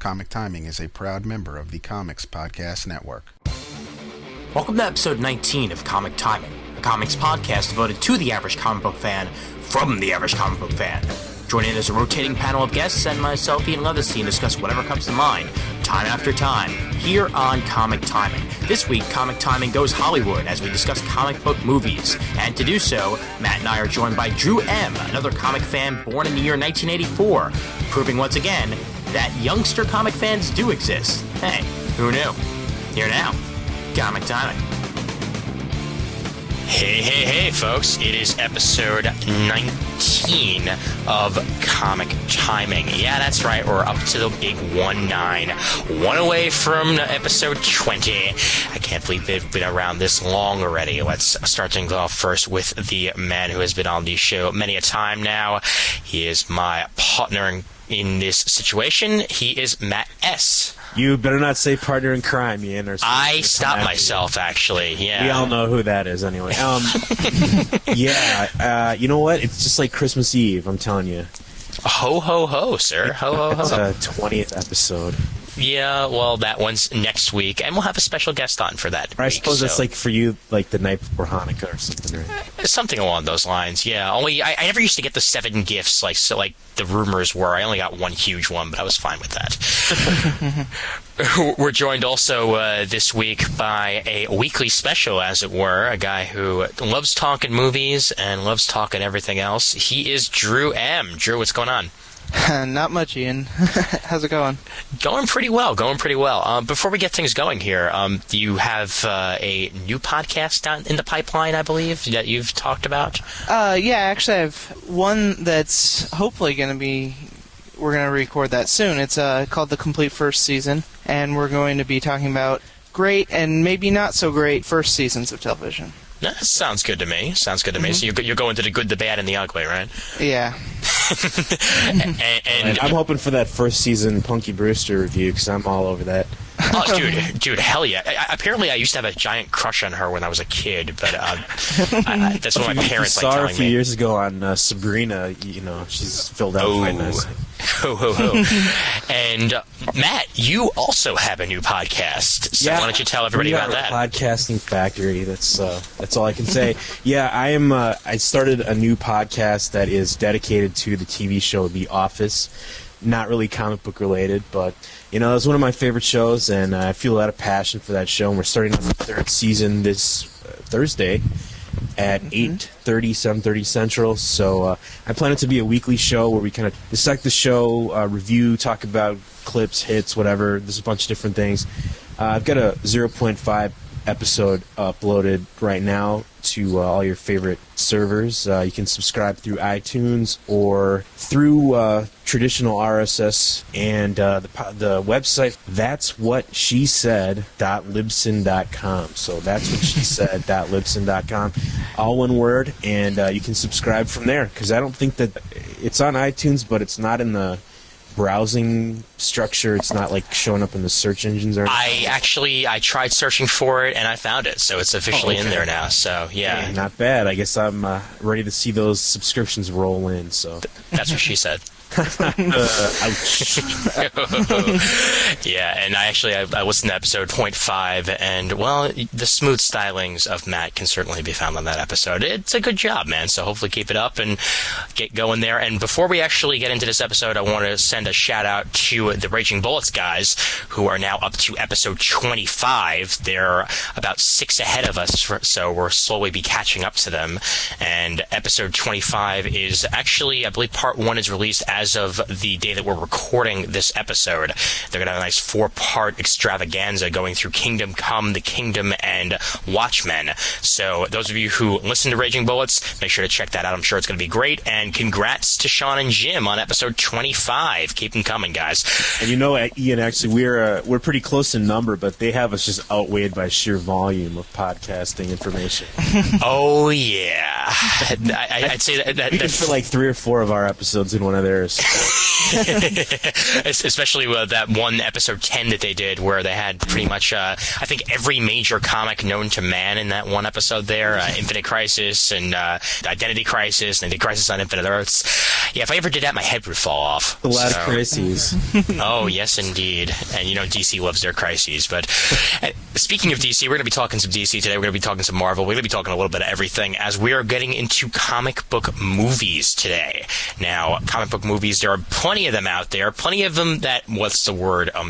Comic Timing is a proud member of the Comics Podcast Network. Welcome to episode 19 of Comic Timing, a comics podcast devoted to the average comic book fan from the average comic book fan. Join in as a rotating panel of guests and myself, Ian Leatherstein, discuss whatever comes to mind, time after time, here on Comic Timing. This week, Comic Timing goes Hollywood as we discuss comic book movies. And to do so, Matt and I are joined by Drew M., another comic fan born in the year 1984, proving once again that youngster comic fans do exist. Hey, who knew? Here now, Comic Timing. Hey, folks. It is episode 19 of Comic Timing. Yeah, that's right. We're up to the big 19. One away from episode 20. I can't believe they've been around this long already. Let's start things off first with the man who has been on the show many a time now. He is my partner in this situation. He is Matt S. You better not say partner in crime, Ian. Or I stopped myself, actually. Yeah, we all know who that is, anyway. You know what? It's just like Christmas Eve. I'm telling you. Ho ho ho, sir. Ho ho ho. It's a 20th episode. Yeah, well, that one's next week, and we'll have a special guest on for that. I suppose it's like for you, like the night before Hanukkah or something, right? Something along those lines. Yeah. Only I never used to get the 7 gifts like the rumors were. I only got one huge one, but I was fine with that. We're joined also this week by a weekly special, as it were, a guy who loves talking movies and loves talking everything else. He is Drew M. Drew, what's going on? Not much, Ian. How's it going? Going pretty well. Before we get things going here, you have a new podcast down in the pipeline, I believe, that you've talked about? Yeah, actually I have one that's hopefully going to be... We're going to record that soon. It's called The Complete First Season, and we're going to be talking about great and maybe not so great first seasons of television. That sounds good to me. So you're going to the good, the bad, and the ugly, right? Yeah. and I'm hoping for that first season Punky Brewster review, because I'm all over that. Oh, dude, hell yeah. Apparently, I used to have a giant crush on her when I was a kid, but that's what my parents like telling me. I saw her a few years ago on Sabrina. You know, she's filled out quite nicely. Ho. And Matt, you also have a new podcast. So why don't you tell everybody about that? Podcasting Factory. That's all I can say. Yeah, I started a new podcast that is dedicated to the TV show The Office. Not really comic book related, but it was one of my favorite shows, and I feel a lot of passion for that show. And we're starting on the 3rd season this Thursday at 8:30, 7:30 Central. So I plan it to be a weekly show where we kind of dissect the show, review, talk about clips, hits, whatever. There's a bunch of different things. I've got a 0.5 episode uploaded right now to all your favorite servers. You can subscribe through iTunes or through traditional RSS, and the website that'swhatshesaid.libsyn.com. So that'swhatshesaid.libsyn.com, all one word, and you can subscribe from there, because I don't think that it's on iTunes, but it's not in the browsing structure. It's not like showing up in the search engines or anything. I tried searching for it and I found it, so it's officially in there now. So yeah, hey, not bad. I guess I'm ready to see those subscriptions roll in. So that's what she said. Ouch. Yeah, and I listened to episode 0.5, and well, the smooth stylings of Matt can certainly be found on that episode. It's a good job, man, so hopefully keep it up and get going there. And before we actually get into this episode, I want to send a shout out to the Raging Bullets guys, who are now up to episode 25. They're about 6 ahead of us, so we're slowly be catching up to them. And episode 25 is actually, I believe part 1 is released as of the day that we're recording this episode. They're going to have a nice 4-part extravaganza going through Kingdom Come, The Kingdom, and Watchmen. So those of you who listen to Raging Bullets, make sure to check that out. I'm sure it's going to be great. And congrats to Sean and Jim on episode 25. Keep them coming, guys. And Ian, actually, we're pretty close in number, but they have us just outweighed by sheer volume of podcasting information. Oh, yeah. I'd say that we could fit like 3 or 4 of our episodes in one of theirs. Especially with that one episode 10 that they did where they had pretty much, I think, every major comic known to man in that one episode there. Infinite Crisis and Identity Crisis and the Crisis on Infinite Earths. Yeah, if I ever did that, my head would fall off. A lot of crises. Oh, yes, indeed. And DC loves their crises. But speaking of DC, we're going to be talking some DC today. We're going to be talking some Marvel. We're going to be talking a little bit of everything as we are getting into comic book movies today. Now, comic book movies, there are plenty of them out there. Plenty of them that,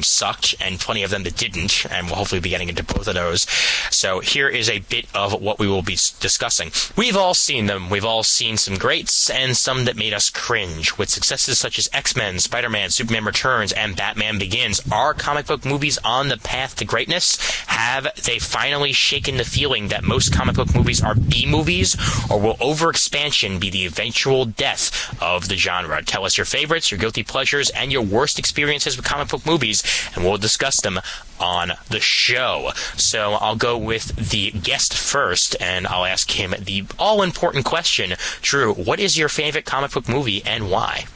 sucked, and plenty of them that didn't. And we'll hopefully be getting into both of those. So here is a bit of what we will be discussing. We've all seen them. We've all seen some greats and some that made us cringe. With successes such as X-Men, Spider-Man, Superman Returns, and Batman Begins, are comic book movies on the path to greatness? Have they finally shaken the feeling that most comic book movies are B-movies, or will overexpansion be the eventual death of the genre? Tell us your favorites, your guilty pleasures, and your worst experiences with comic book movies, and we'll discuss them on the show. So I'll go with the guest first, and I'll ask him the all-important question. Drew, what is your favorite comic book movie, and why?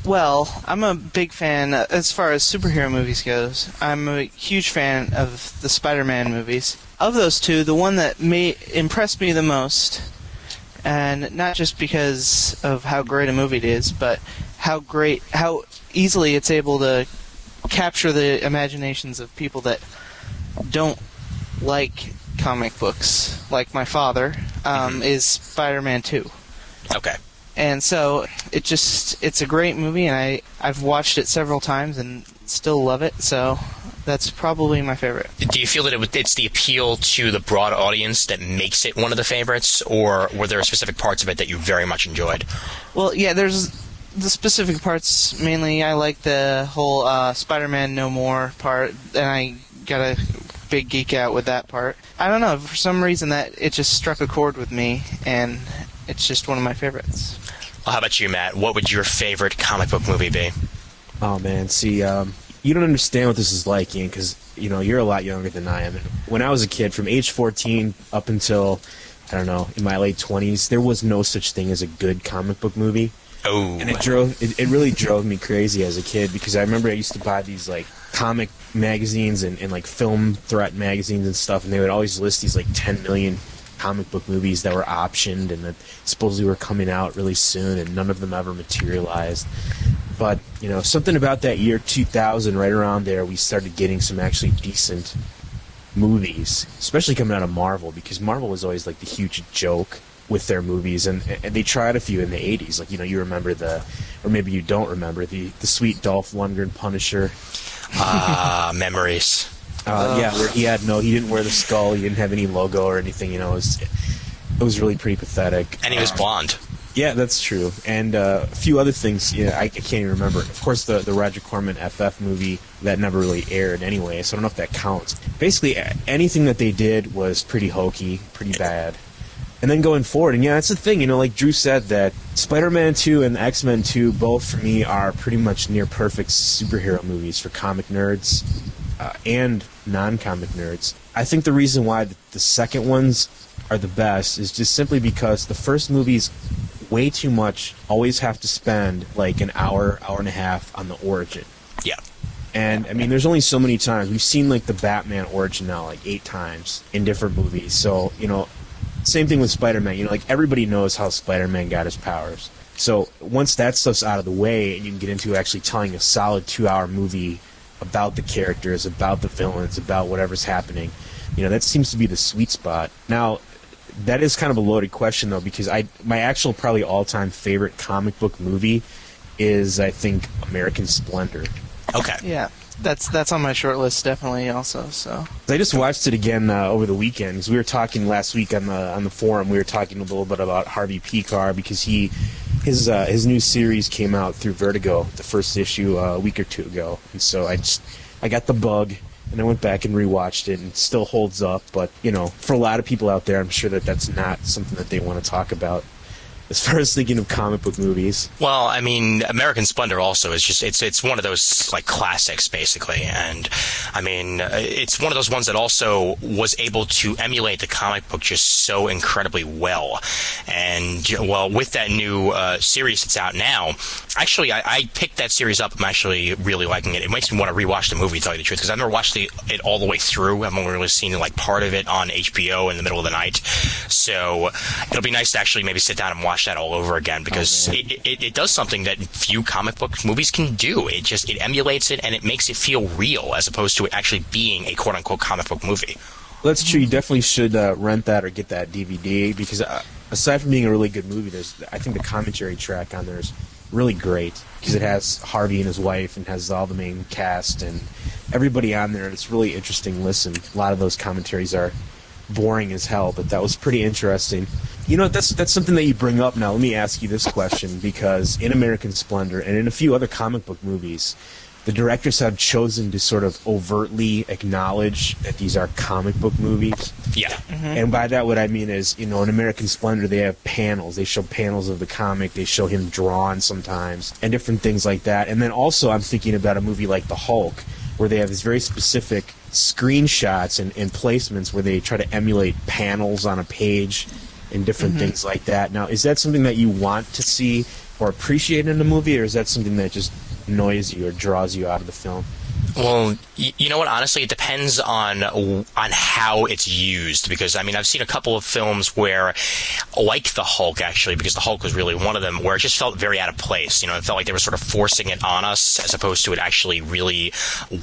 Well, I'm a big fan, as far as superhero movies goes. I'm a huge fan of the Spider-Man movies. Of those two, the one that impressed me the most, and not just because of how great a movie it is, but how easily it's able to capture the imaginations of people that don't like comic books, like my father, is Spider-Man 2. Okay. And so it's a great movie, and I've watched it several times and still love it, so that's probably my favorite. Do you feel that it's the appeal to the broad audience that makes it one of the favorites, or were there specific parts of it that you very much enjoyed? Well, yeah, there's the specific parts. Mainly, I like the whole Spider-Man No More part, and I got a big geek out with that part. I don't know, for some reason that it just struck a chord with me, and it's just one of my favorites. Well, how about you, Matt? What would your favorite comic book movie be? Oh, man. See, you don't understand what this is like, Ian, because, you're a lot younger than I am. And when I was a kid, from age 14 up until, I don't know, in my late 20s, there was no such thing as a good comic book movie. Oh. And it really drove me crazy as a kid, because I remember I used to buy these, comic magazines and Film Threat magazines and stuff, and they would always list these, 10 million comic book movies that were optioned and that supposedly were coming out really soon, and none of them ever materialized. But, something about that year 2000, right around there, we started getting some actually decent movies, especially coming out of Marvel, because Marvel was always the huge joke with their movies, and they tried a few in the 80s. You remember or maybe you don't remember, the sweet Dolph Lundgren Punisher. Memories. Yeah, where he didn't wear the skull, he didn't have any logo or anything, it was really pretty pathetic. And he was blonde. Yeah, that's true. And a few other things, I can't even remember. Of course, the Roger Corman FF movie, that never really aired anyway, so I don't know if that counts. Basically, anything that they did was pretty hokey, pretty bad. And then going forward, and that's the thing, like Drew said, that Spider-Man 2 and X-Men 2, both for me, are pretty much near-perfect superhero movies for comic nerds and non-comic nerds. I think the reason why the second ones are the best is just simply because the first movies way too much always have to spend an hour and a half on the origin. Yeah. And, there's only so many times. We've seen, the Batman origin now, 8 times in different movies. So, same thing with Spider-Man. Everybody knows how Spider-Man got his powers. So once that stuff's out of the way and you can get into actually telling a solid 2-hour movie about the characters, about the villains, about whatever's happening, that seems to be the sweet spot. Now, that is kind of a loaded question, though, because my actual probably all-time favorite comic book movie is, I think, American Splendor. Okay. Yeah, that's on my short list definitely also. So I just watched it again over the weekend, because we were talking last week on the forum. We were talking a little bit about Harvey Pekar, because his new series came out through Vertigo, the first issue a week or two ago, and so I got the bug. And I went back and rewatched it, and it still holds up. But, for a lot of people out there, I'm sure that's not something that they want to talk about. as far as thinking of comic book movies. Well, I mean, American Splendor also is just, it's one of those, like, classics, basically. And, I mean, it's one of those ones that also was able to emulate the comic book just so incredibly well. And, well, with that new series that's out now, actually, I picked that series up. I'm actually really liking it. It makes me want to rewatch the movie, to tell you the truth, because I've never watched it all the way through. I've only really seen, like, part of it on HBO in the middle of the night. So it'll be nice to actually maybe sit down and watch that all over again, because it does something that few comic book movies can do. It emulates it, and it makes it feel real, as opposed to it actually being a quote-unquote comic book movie. Well, that's true. You definitely should rent that or get that DVD, because aside from being a really good movie, I think the commentary track on there is really great, because it has Harvey and his wife and has all the main cast and everybody on there, and it's really interesting listen. A lot of those commentaries are boring as hell, but that was pretty interesting. You know, that's something that you bring up now. Let me ask you this question, because in American Splendor and in a few other comic book movies, the directors have chosen to sort of overtly acknowledge that these are comic book movies. Yeah. Mm-hmm. And by that, what I mean is, you know, in American Splendor, they have panels. They show panels of the comic. They show him drawn sometimes and different things like that. And then also I'm thinking about a movie like The Hulk, where they have this very specific screenshots and placements where they try to emulate panels on a page and different things like that. Now, is that something that you want to see or appreciate in a movie, or is that something that just annoys you or draws you out of the film? Well, you know what? Honestly, it depends on how it's used. Because I mean, I've seen a couple of films where, like the Hulk, actually, because the Hulk was really one of them, where it just felt very out of place. You know, it felt like they were sort of forcing it on us, as opposed to it actually really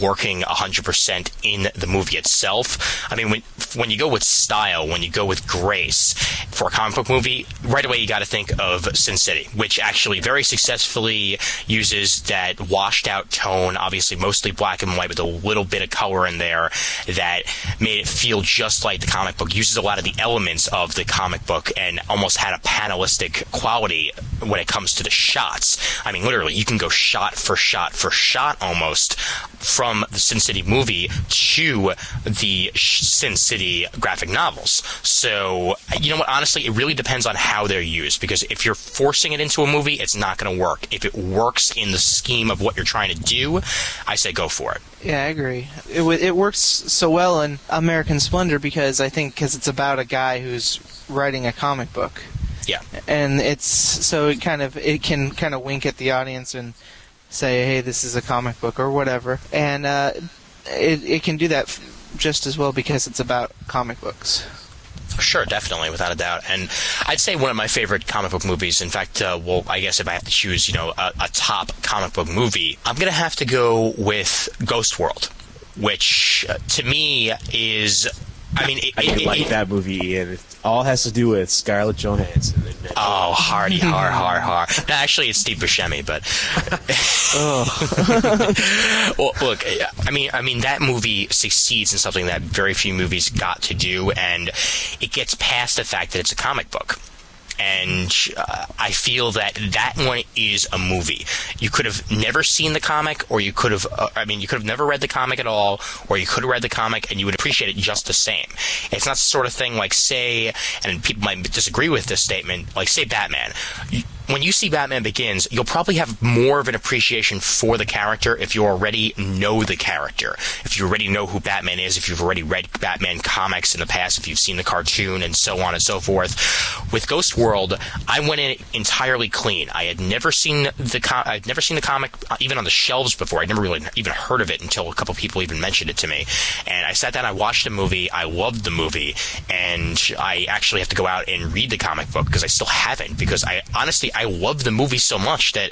working 100% in the movie itself. I mean, when you go with style, when you go with grace for a comic book movie, right away you got to think of Sin City, which actually very successfully uses that washed out tone, obviously mostly black and white with a little bit of color in there, that made it feel just like the comic book. Uses a lot of the elements of the comic book and almost had a panelistic quality when it comes to the shots. I mean, literally, you can go shot for shot almost from the Sin City movie to the Sin City graphic novels. So, you know what, honestly, it really depends on how they're used, because if you're forcing it into a movie, it's not going to work. If it works in the scheme of what you're trying to do, I say go for it. Yeah, I agree. It works so well in American Splendor because it's about a guy who's writing a comic book. Yeah. And it can kind of wink at the audience and say, hey, this is a comic book or whatever. And it can do that just as well because it's about comic books. Sure, definitely, without a doubt. And I'd say one of my favorite comic book movies, in fact, I guess if I have to choose, a top comic book movie, I'm going to have to go with Ghost World, which to me is... I mean, I like that movie, and it all has to do with Scarlett Johansson. Oh, hardy, har. No, actually, it's Steve Buscemi, but... Well, look, I mean, that movie succeeds in something that very few movies got to do, and it gets past the fact that it's a comic book. And I feel that one is a movie. You could have never seen the comic, or you could have, you could have never read the comic at all, or you could have read the comic and you would appreciate it just the same. It's not the sort of thing like, say, and people might disagree with this statement, like, say, Batman. When you see Batman Begins, you'll probably have more of an appreciation for the character if you already know the character, if you already know who Batman is, if you've already read Batman comics in the past, if you've seen the cartoon, and so on and so forth. With Ghost World, I went in entirely clean. I had never seen the comic even on the shelves before. I'd never really even heard of it until a couple people even mentioned it to me. And I sat down, I watched the movie, I loved the movie, and I actually have to go out and read the comic book because I still haven't, because I love the movie so much that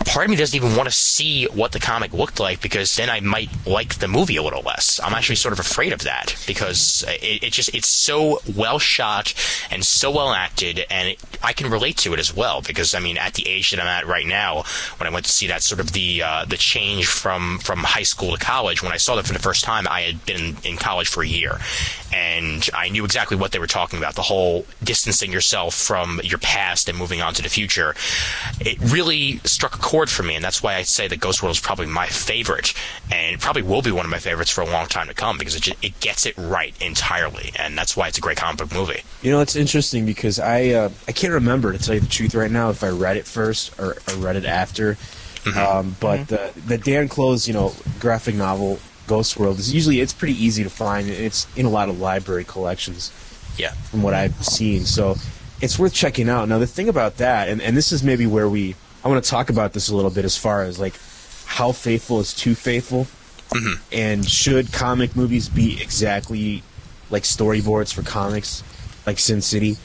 part of me doesn't even want to see what the comic looked like, because then I might like the movie a little less. I'm actually sort of afraid of that, because it's so well shot and so well acted, and I can relate to it as well, because I mean, at the age that I'm at right now, when I went to see that sort of the change from high school to college, when I saw that for the first time, I had been in college for a year, and I knew exactly what they were talking about, the whole distancing yourself from your past and moving on to the future. future, it really struck a chord for me, and that's why I say that Ghost World is probably my favorite, and it probably will be one of my favorites for a long time to come, because it gets it right entirely, and that's why it's a great comic book movie. You know, it's interesting because I can't remember, to tell you the truth right now, if I read it first or read it after. But the Dan Close, graphic novel Ghost World is usually, it's pretty easy to find. It's in a lot of library collections. Yeah. From what I've seen, so it's worth checking out. Now the thing about that, and this is maybe where I want to talk about this a little bit as far as like how faithful is too faithful, and should comic movies be exactly like storyboards for comics, like Sin City.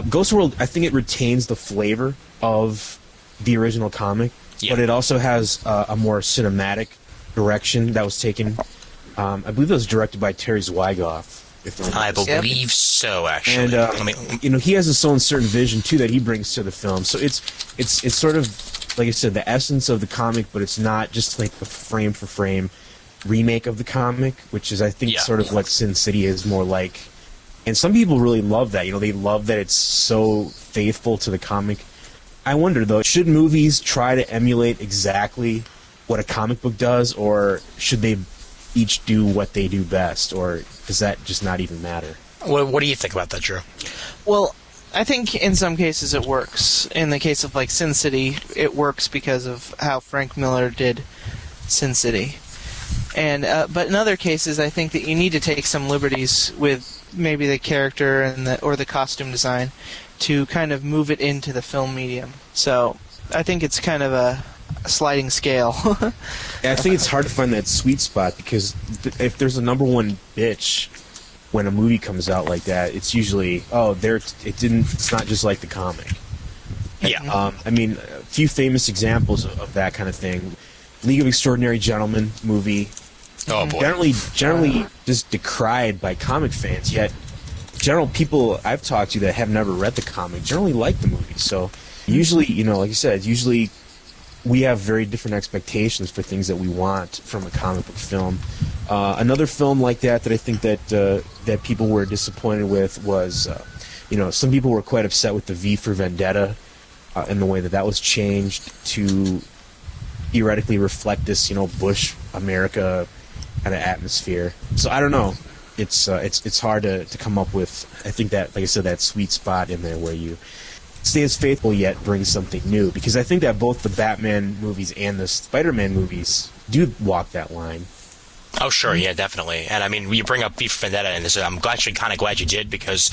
Ghost World, I think it retains the flavor of the original comic. Yeah. But it also has a more cinematic direction that was taken. I believe it was directed by Terry Zwigoff. I believe so, actually. And he has his own certain vision too that he brings to the film. So it's sort of, like I said, the essence of the comic, but it's not just like a frame for frame remake of the comic, which is I think sort of what Sin City is more like. And some people really love that. They love that it's so faithful to the comic. I wonder, though, should movies try to emulate exactly what a comic book does, or should they each do what they do best, or does that just not even matter? What do you think about that, Drew? Well, I think in some cases it works. In the case of like Sin City, it works because of how Frank Miller did Sin City. And but in other cases, I think that you need to take some liberties with maybe the character and or the costume design to kind of move it into the film medium. So I think it's kind of a sliding scale. I think it's hard to find that sweet spot, because if there's a number one bitch when a movie comes out like that, it's usually it's not just like the comic. Yeah. I mean, a few famous examples of that kind of thing. League of Extraordinary Gentlemen movie. Oh boy. Generally just decried by comic fans, yet general people I've talked to that have never read the comic generally like the movie. So usually, like you said, usually we have very different expectations for things that we want from a comic book film. Another film like that I think that people were disappointed with was, some people were quite upset with the V for Vendetta and the way that was changed to theoretically reflect this, Bush America kind of atmosphere. So I don't know. It's hard to come up with, I think that, like I said, that sweet spot in there where you stay as faithful yet bring something new, because I think that both the Batman movies and the Spider-Man movies do walk that line. Oh, sure, yeah, definitely. And I mean, you bring up V for Vendetta, and I'm kind of glad you did, because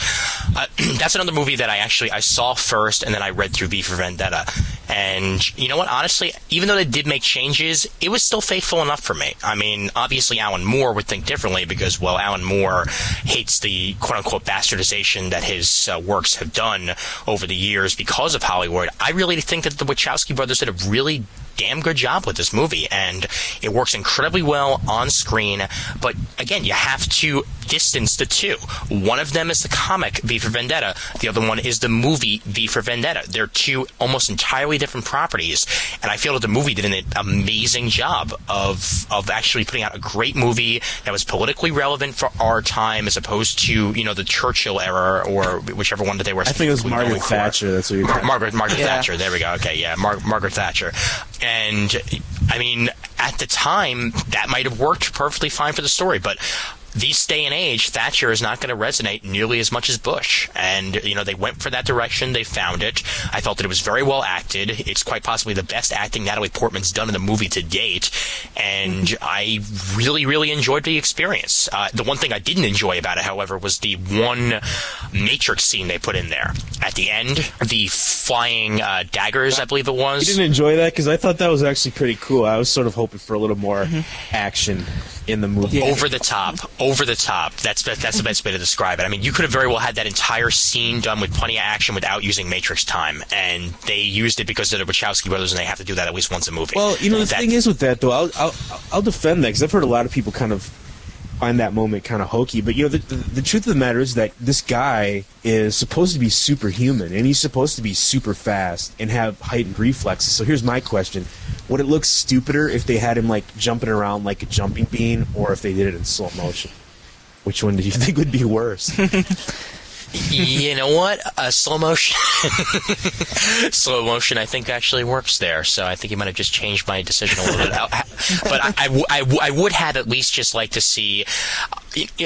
that's another movie that I saw first, and then I read through V for Vendetta. And you know what? Honestly, even though they did make changes, it was still faithful enough for me. I mean, obviously, Alan Moore would think differently, because, well, Alan Moore hates the quote-unquote bastardization that his works have done over the years because of Hollywood. I really think that the Wachowski brothers did a really damn good job with this movie, and it works incredibly well on screen. But again, you have to distance the two. One of them is the comic V for Vendetta, the other one is the movie V for Vendetta. They're two almost entirely different properties, and I feel that the movie did an amazing job of actually putting out a great movie that was politically relevant for our time, as opposed to the Churchill era, or whichever one that they were. I think it was Margaret Thatcher. That's what you're talking about. Margaret Thatcher. There we go. Okay, yeah, Margaret Thatcher. And I mean, at the time, that might have worked perfectly fine for the story, but this day and age, Thatcher is not going to resonate nearly as much as Bush. And, they went for that direction. They found it. I felt that it was very well acted. It's quite possibly the best acting Natalie Portman's done in the movie to date. And I really, really enjoyed the experience. The one thing I didn't enjoy about it, however, was the one Matrix scene they put in there. At the end, the flying daggers, I believe it was. You didn't enjoy that? Because I thought that was actually pretty cool. I was sort of hoping for a little more action in the movie. Over the top. That's the best way to describe it. I mean, you could have very well had that entire scene done with plenty of action without using Matrix time, and they used it because they're the Wachowski brothers, and they have to do that at least once a movie. Well, the thing is with that, though, I'll defend that, because I've heard a lot of people kind of find that moment kind of hokey. But the truth of the matter is that this guy is supposed to be superhuman, and he's supposed to be super fast and have heightened reflexes. So here's my question. Would it look stupider if they had him jumping around like a jumping bean, or if they did it in slow motion? Which one do you think would be worse? You know what? Slow motion. Slow motion, I think, actually works there. So I think you might have just changed my decision a little bit. But I would have at least just like to see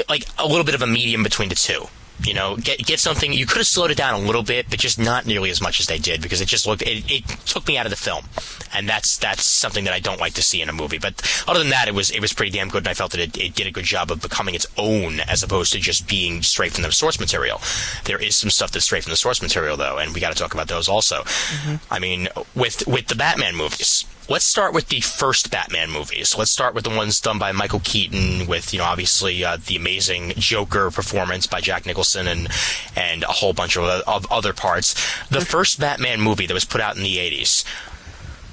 like a little bit of a medium between the two. You know, get something. You could have slowed it down a little bit, but just not nearly as much as they did, because it just looked. It took me out of the film, and that's something that I don't like to see in a movie. But other than that, it was pretty damn good, and I felt that it did a good job of becoming its own, as opposed to just being straight from the source material. There is some stuff that's straight from the source material, though, and we got to talk about those also. Mm-hmm. I mean, with the Batman movies. Let's start with the first Batman movies. Let's start with the ones done by Michael Keaton with, obviously the amazing Joker performance by Jack Nicholson and a whole bunch of other parts. The first Batman movie that was put out in the 80s.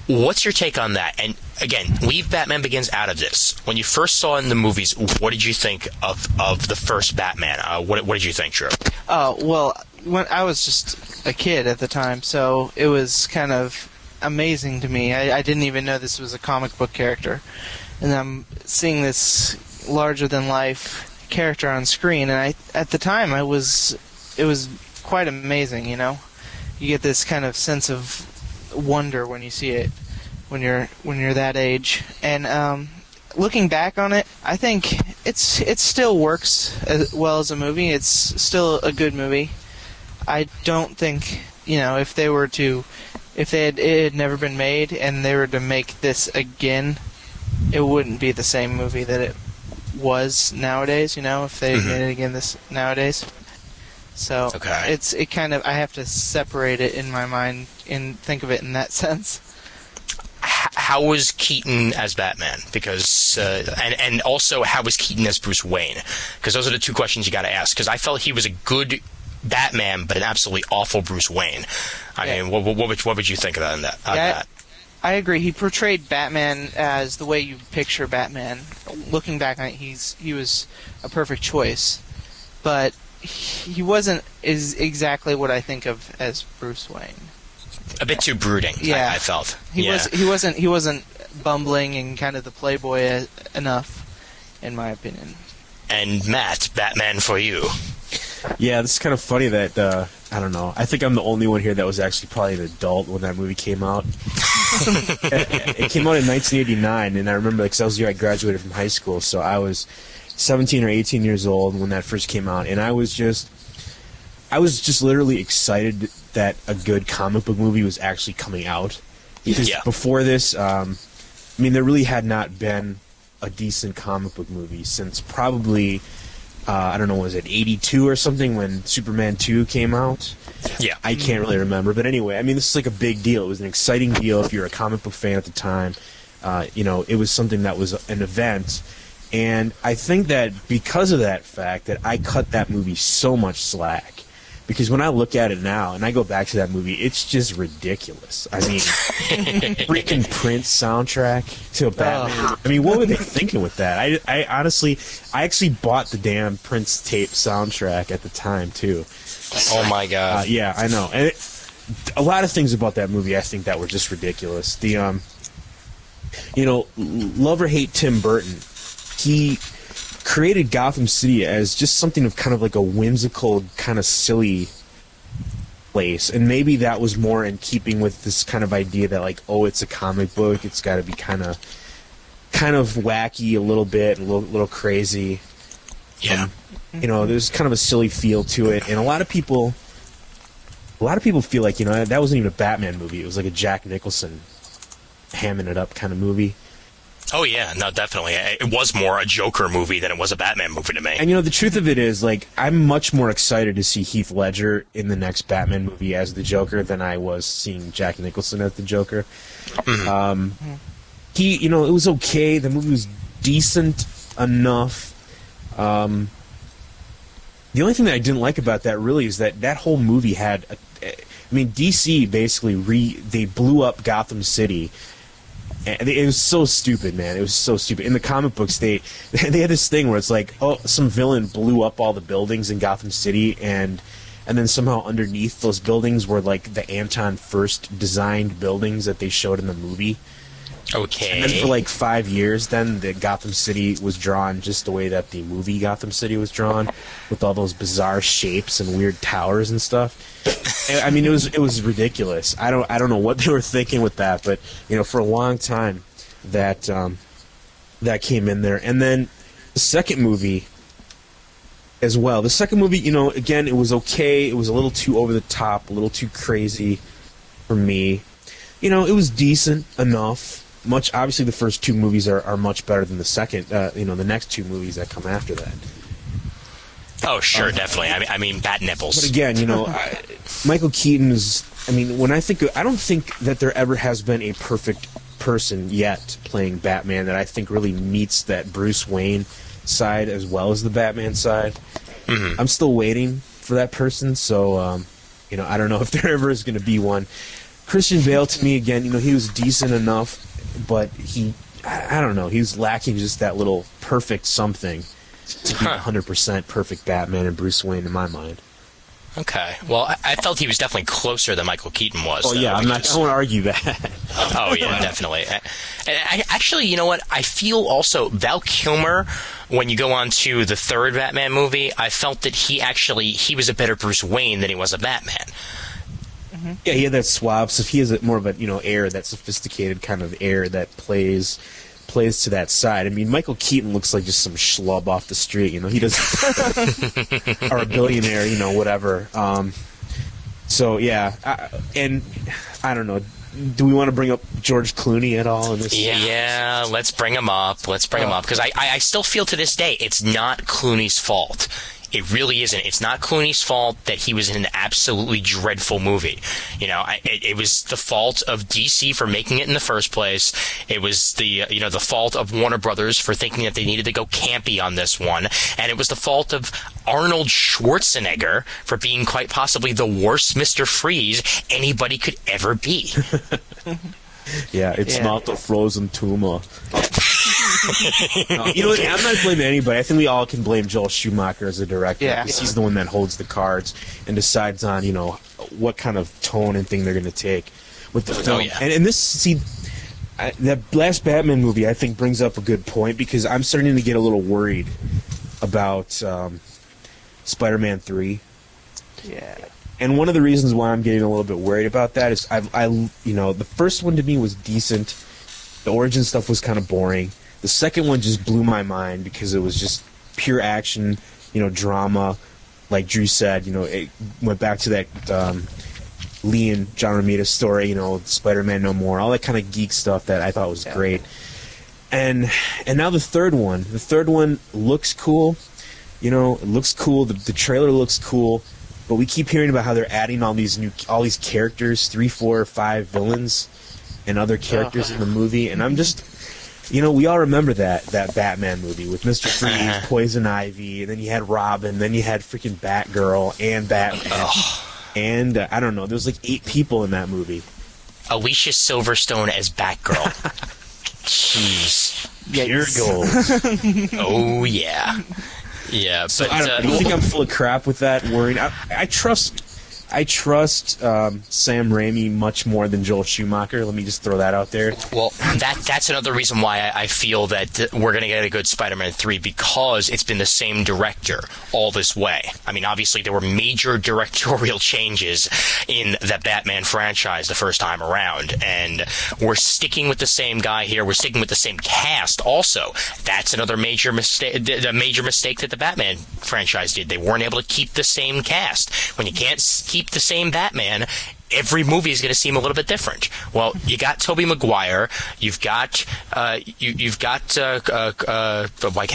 What's your take on that? And again, leave Batman Begins out of this. When you first saw it in the movies, what did you think of the first Batman? What did you think, Drew? Well, when I was just a kid at the time, so it was kind of amazing to me. I didn't even know this was a comic book character, and I'm seeing this larger than life character on screen, and at the time it was quite amazing. You get this kind of sense of wonder when you see it when you're that age, and looking back on it, I think it still works as well as a movie. It's still a good movie. I don't think if it had never been made and they were to make this again, it wouldn't be the same movie that it was nowadays, if they made it again nowadays. So okay. I have to separate it in my mind and think of it in that sense. How was Keaton as Batman? Because and also how was Keaton as Bruce Wayne? Because those are the two questions you got to ask. Because I felt he was a good Batman, but an absolutely awful Bruce Wayne. I mean, what would you think of that? I agree. He portrayed Batman as the way you picture Batman. Looking back on it, he was a perfect choice, but he wasn't exactly what I think of as Bruce Wayne. A bit too brooding. Yeah, I felt he wasn't bumbling and kind of the playboy enough, in my opinion. And Matt, Batman for you. Yeah, this is kind of funny that, I don't know, I think I'm the only one here that was actually probably an adult when that movie came out. It came out in 1989, and I remember because that was the year I graduated from high school, so I was 17 or 18 years old when that first came out, and I was just literally excited that a good comic book movie was actually coming out. Because before this, there really had not been a decent comic book movie since probably... I don't know, was it 82 or something when Superman 2 came out? Yeah. I can't really remember. But anyway, this is like a big deal. It was an exciting deal if you're a comic book fan at the time. It was something that was an event. And I think that because of that fact that I cut that movie so much slack. Because when I look at it now and I go back to that movie, it's just ridiculous. Freaking Prince soundtrack to a Batman. What were they thinking with that? I honestly actually bought the damn Prince tape soundtrack at the time, too. Oh, my God. Yeah, I know. And a lot of things about that movie I think that were just ridiculous. The, love or hate Tim Burton, he created Gotham City as just something of kind of like a whimsical, kind of silly place, and maybe that was more in keeping with this kind of idea that it's a comic book, it's got to be kind of wacky a little bit, a little crazy. Yeah. There's kind of a silly feel to it, and a lot of people feel like that wasn't even a Batman movie; it was like a Jack Nicholson hamming it up kind of movie. Oh, yeah, no, definitely. It was more a Joker movie than it was a Batman movie to me. And, the truth of it is, I'm much more excited to see Heath Ledger in the next Batman movie as the Joker than I was seeing Jack Nicholson as the Joker. Mm-hmm. It was okay. The movie was decent enough. The only thing that I didn't like about that, really, is that whole movie had... DC basically they blew up Gotham City. And it was so stupid, man. It was so stupid. In the comic books, they had this thing where it's like, some villain blew up all the buildings in Gotham City, and then somehow underneath those buildings were like the Anton Furst designed buildings that they showed in the movie. Okay. And then for like 5 years, then the Gotham City was drawn just the way that the movie Gotham City was drawn, with all those bizarre shapes and weird towers and stuff. I mean, it was ridiculous. I don't know what they were thinking with that, but for a long time, that came in there. And then the second movie as well. The second movie, again, it was okay. It was a little too over the top, a little too crazy for me. It was decent enough. Obviously, the first two movies are much better than the second. The next two movies that come after that. Oh, sure, definitely. I mean, bat nipples. But again, Michael Keaton is. I mean, when I don't think that there ever has been a perfect person yet playing Batman that I think really meets that Bruce Wayne side as well as the Batman side. Mm-hmm. I'm still waiting for that person, so I don't know if there ever is going to be one. Christian Bale, to me, again, he was decent enough, but I don't know, he was lacking just that little perfect something to be 100% perfect Batman and Bruce Wayne in my mind. Okay. Well, I felt he was definitely closer than Michael Keaton was. Oh, yeah, I won't argue that. Oh, yeah, definitely. And actually, you know what? I feel also Val Kilmer, when you go on to the third Batman movie, I felt that he was a better Bruce Wayne than he was a Batman. Mm-hmm. Yeah, he had that suave stuff. He has more of a, air, that sophisticated kind of air that plays to that side. I mean, Michael Keaton looks like just some schlub off the street, he doesn't, or a billionaire, whatever. So, yeah, and I don't know, do we want to bring up George Clooney at all in this? Yeah, let's bring him up, because I still feel to this day it's not Clooney's fault. It really isn't. It's not Clooney's fault that he was in an absolutely dreadful movie. It was the fault of DC for making it in the first place. It was the fault of Warner Brothers for thinking that they needed to go campy on this one. And it was the fault of Arnold Schwarzenegger for being quite possibly the worst Mr. Freeze anybody could ever be. Yeah, it's not the frozen tumor. No, what? I'm not blaming anybody. I think we all can blame Joel Schumacher as a director. Yeah. Because he's the one that holds the cards and decides on, what kind of tone and thing they're going to take with the film. Oh, yeah. And that last Batman movie, I think, brings up a good point, because I'm starting to get a little worried about Spider-Man 3. Yeah. And one of the reasons why I'm getting a little bit worried about that is the first one to me was decent. The origin stuff was kind of boring. The second one just blew my mind because it was just pure action, drama. Like Drew said, it went back to that Lee and John Romita story, Spider-Man No More, all that kind of geek stuff that I thought was great. And now the third one looks cool. It looks cool. The trailer looks cool. But we keep hearing about how they're adding all these characters, 3, 4, 5 villains, and other characters in the movie. And I'm just, we all remember that Batman movie with Mr. Freeze, Poison Ivy, and then you had Robin, then you had freaking Batgirl and Batman. And I don't know, there was like 8 people in that movie. Alicia Silverstone as Batgirl. Jeez. Pure gold. Oh, yeah. Yeah, so but I think I'm full of crap with that. Worrying, I trust Sam Raimi much more than Joel Schumacher. Let me just throw that out there. Well, that's another reason why I feel that we're going to get a good Spider-Man 3, because it's been the same director all this way. I mean, obviously there were major directorial changes in the Batman franchise the first time around, and we're sticking with the same guy here. We're sticking with the same cast also. That's another major mistake that the Batman franchise did. They weren't able to keep the same cast. When you can't keep the same Batman, every movie is going to seem a little bit different. Well, you got Tobey Maguire, you've got why can't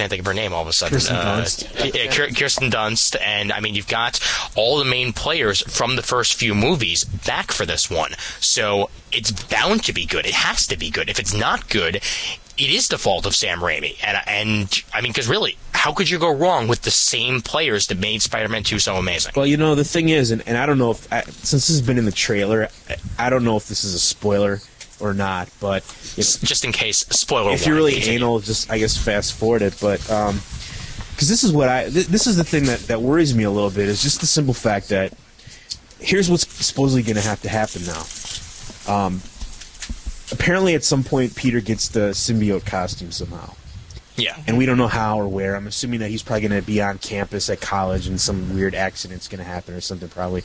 I think of her name all of a sudden? Kirsten Dunst, and I mean, you've got all the main players from the first few movies back for this one. So it's bound to be good. It has to be good. If it's not good, it is the fault of Sam Raimi. And I mean, because really, how could you go wrong with the same players that made Spider-Man 2 so amazing? Well, the thing is, and I don't know if, since this has been in the trailer, I don't know if this is a spoiler or not, but just in case, spoiler. If you're really anal, just, I guess, fast forward it, but, because this is this is the thing that worries me a little bit, is just the simple fact that here's what's supposedly going to have to happen now. apparently at some point Peter gets the symbiote costume somehow. Yeah. And we don't know how or where. I'm assuming that he's probably going to be on campus at college and some weird accident's going to happen or something probably.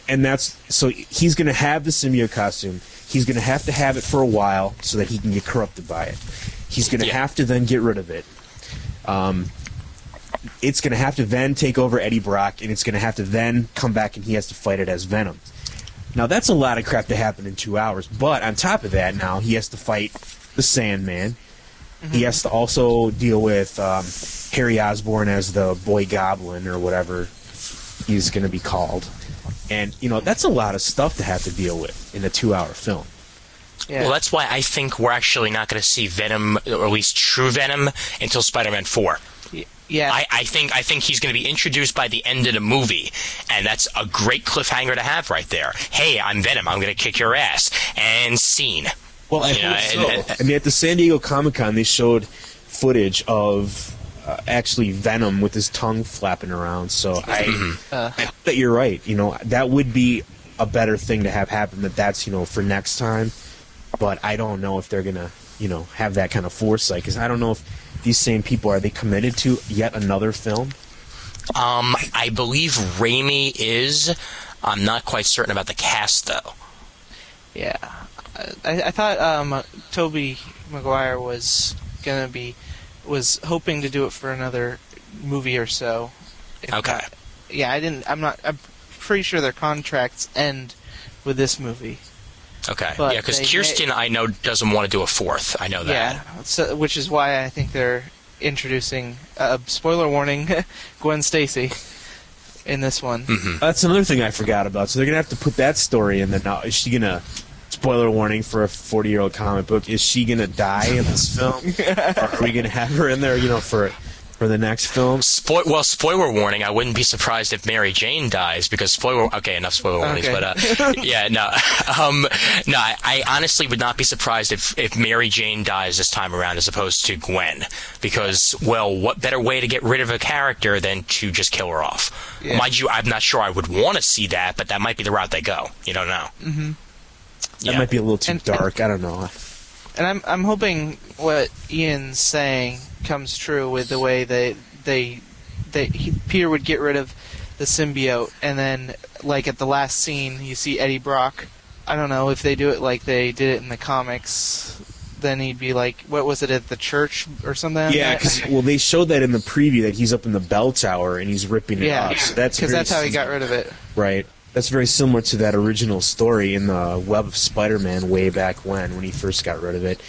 And that's so he's going to have the symbiote costume. He's going to have it for a while so that he can get corrupted by it. He's going to have to then get rid of it. It's going to have to then take over Eddie Brock, and it's going to have to then come back and he has to fight it as Venom. Now, that's a lot of crap to happen in 2 hours. But on top of that, now he has to fight the Sandman. He has to also deal with Harry Osborn as the Boy Goblin or whatever he's going to be called. And, you know, that's a lot of stuff to have to deal with in a 2-hour film. Yeah. Well, that's why I think we're actually not going to see Venom, or at least true Venom, until Spider-Man 4. Yeah. I think he's going to be introduced by the end of the movie, and that's a great cliffhanger to have right there. Hey, I'm Venom. I'm going to kick your ass. And scene. Well, I hope so. I mean, at the San Diego Comic-Con, they showed footage of actually Venom with his tongue flapping around. So I hope that you're right. You know, that would be a better thing to have happen. That's, you know, for next time. But I don't know if they're going to, you know, have that kind of foresight. Because I don't know if these same people, are they committed to yet another film? I believe Raimi is. I'm not quite certain about the cast, though. Yeah. I thought Tobey Maguire was hoping to do it for another movie or so. Okay. I'm pretty sure their contracts end with this movie. Okay. But yeah, because Kirsten, I know, doesn't want to do a fourth. I know that. Yeah, so, which is why I think they're introducing, spoiler warning, Gwen Stacy in this one. Mm-hmm. That's another thing I forgot about. So they're going to have to put that story in there now. Is she going to... Spoiler warning for a 40-year-old comic book. Is she going to die in this film? Or are we going to have her in there, you know, for the next film? Spoiler warning, I wouldn't be surprised if Mary Jane dies, because enough spoiler warnings, but yeah, no. I honestly would not be surprised if Mary Jane dies this time around as opposed to Gwen, because, well, what better way to get rid of a character than to just kill her off? Yeah. Mind you, I'm not sure I would want to see that, but that might be the route they go. You don't know. Mm-hmm. That might be a little too dark. I don't know. And I'm hoping what Ian's saying comes true with the way Peter would get rid of the symbiote, and then, like, at the last scene, you see Eddie Brock. I don't know if they do it like they did it in the comics. Then he'd be like, what was it, at the church or something? Yeah, because they showed that in the preview that he's up in the bell tower and he's ripping it up. So that's how he got rid of it. Right. That's very similar to that original story in the Web of Spider-Man way back when he first got rid of it.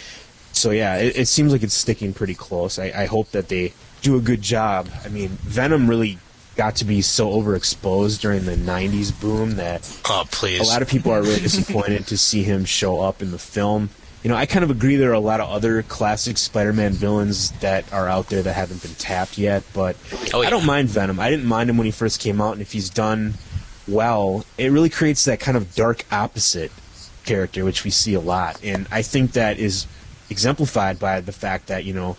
So yeah, it seems like it's sticking pretty close. I hope that they do a good job. I mean, Venom really got to be so overexposed during the 90s boom that a lot of people are really disappointed to see him show up in the film. You know, I kind of agree there are a lot of other classic Spider-Man villains that are out there that haven't been tapped yet, but I don't mind Venom. I didn't mind him when he first came out, and if he's done well, it really creates that kind of dark opposite character, which we see a lot. And I think that is exemplified by the fact that, you know,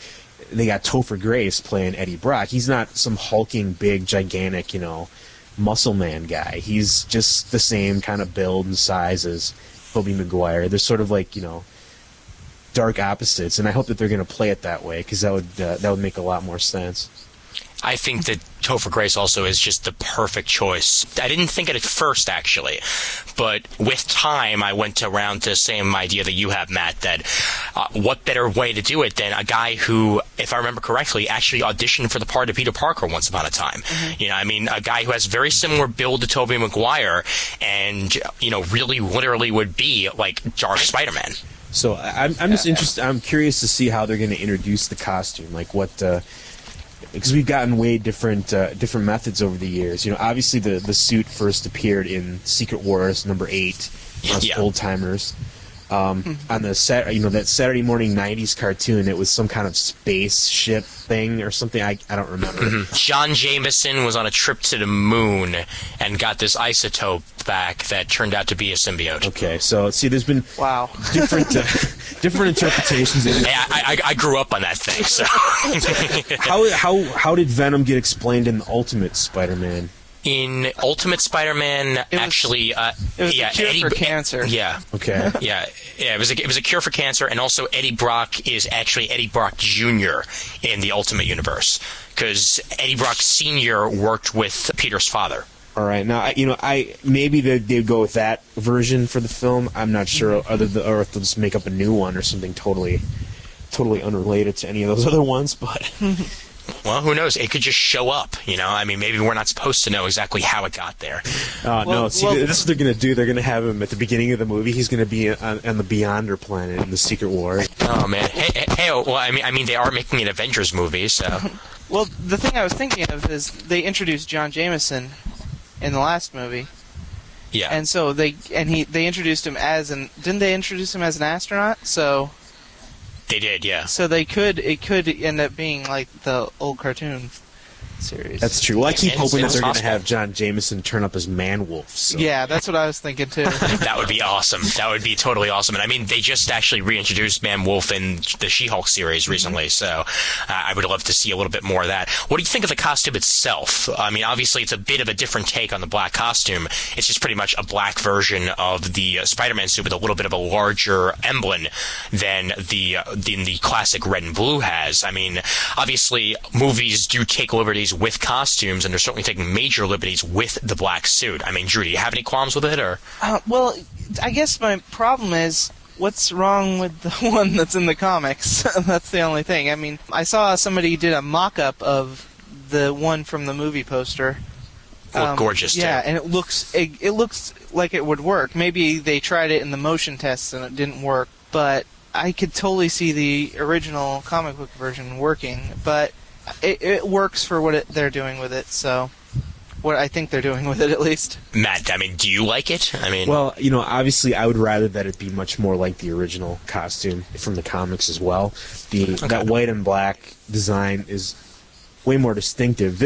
they got Topher Grace playing Eddie Brock. He's not some hulking, big, gigantic, you know, muscle man guy. He's just the same kind of build and size as Tobey Maguire. They're sort of like, you know, dark opposites, and I hope that they're going to play it that way, because that would make a lot more sense. I think that Topher Grace also is just the perfect choice. I didn't think it at first, actually, but with time, I went around to the same idea that you have, Matt, that what better way to do it than a guy who, if I remember correctly, actually auditioned for the part of Peter Parker once upon a time. Mm-hmm. You know, I mean, a guy who has very similar build to Tobey Maguire and, you know, really literally would be like Dark Spider-Man. So I'm just interested. I'm curious to see how they're going to introduce the costume, like what... because we've gotten way different methods over the years. You know, obviously the suit first appeared in Secret Wars #8, Old Timers. On the you know, that Saturday morning '90s cartoon, it was some kind of spaceship thing or something. I don't remember. Mm-hmm. John Jameson was on a trip to the moon and got this isotope back that turned out to be a symbiote. Okay, so see, there's been different interpretations. I grew up on that thing. So how did Venom get explained in the Ultimate Spider-Man? In Ultimate Spider-Man, It was actually, it was a cure for cancer. Yeah. Okay. Yeah, it was a cure for cancer, and also Eddie Brock is actually Eddie Brock Jr. in the Ultimate Universe, because Eddie Brock Sr. worked with Peter's father. All right. Now, I maybe they'd go with that version for the film. I'm not sure, or if they'll just make up a new one or something totally unrelated to any of those other ones. But Well, who knows? It could just show up, I mean, maybe we're not supposed to know exactly how it got there. no. See, this is what they're going to do. They're going to have him at the beginning of the movie. He's going to be on the Beyonder planet in the Secret War. Oh, man. Hey, well, I mean, they are making an Avengers movie, so... Well, the thing I was thinking of is they introduced John Jameson in the last movie. Yeah. And so they introduced him didn't they introduce him as an astronaut? So They did, yeah. So it could end up being like the old cartoon series. That's true. Well, I keep hoping that it's they're going to possible. have John Jameson turn up as Man-Wolf. So. Yeah, that's what I was thinking too. That would be awesome. That would be totally awesome. And I mean, they just actually reintroduced Man-Wolf in the She-Hulk series recently, so I would love to see a little bit more of that. What do you think of the costume itself? I mean, obviously, it's a bit of a different take on the black costume. It's just pretty much a black version of the Spider-Man suit with a little bit of a larger emblem than the classic red and blue has. I mean, obviously, movies do take liberties with costumes, and they're certainly taking major liberties with the black suit. I mean, Drew, do you have any qualms with it, or? Well, I guess my problem is, what's wrong with the one that's in the comics? That's the only thing. I mean, I saw somebody did a mock-up of the one from the movie poster. Look gorgeous, too. Yeah, and it looks like it would work. Maybe they tried it in the motion tests and it didn't work, but I could totally see the original comic book version working, but it works for what they're doing with it, so what I think they're doing with it, at least. Matt, I mean, do you like it? I mean, Well, obviously, I would rather that it be much more like the original costume from the comics as well. That white and black design is way more distinctive.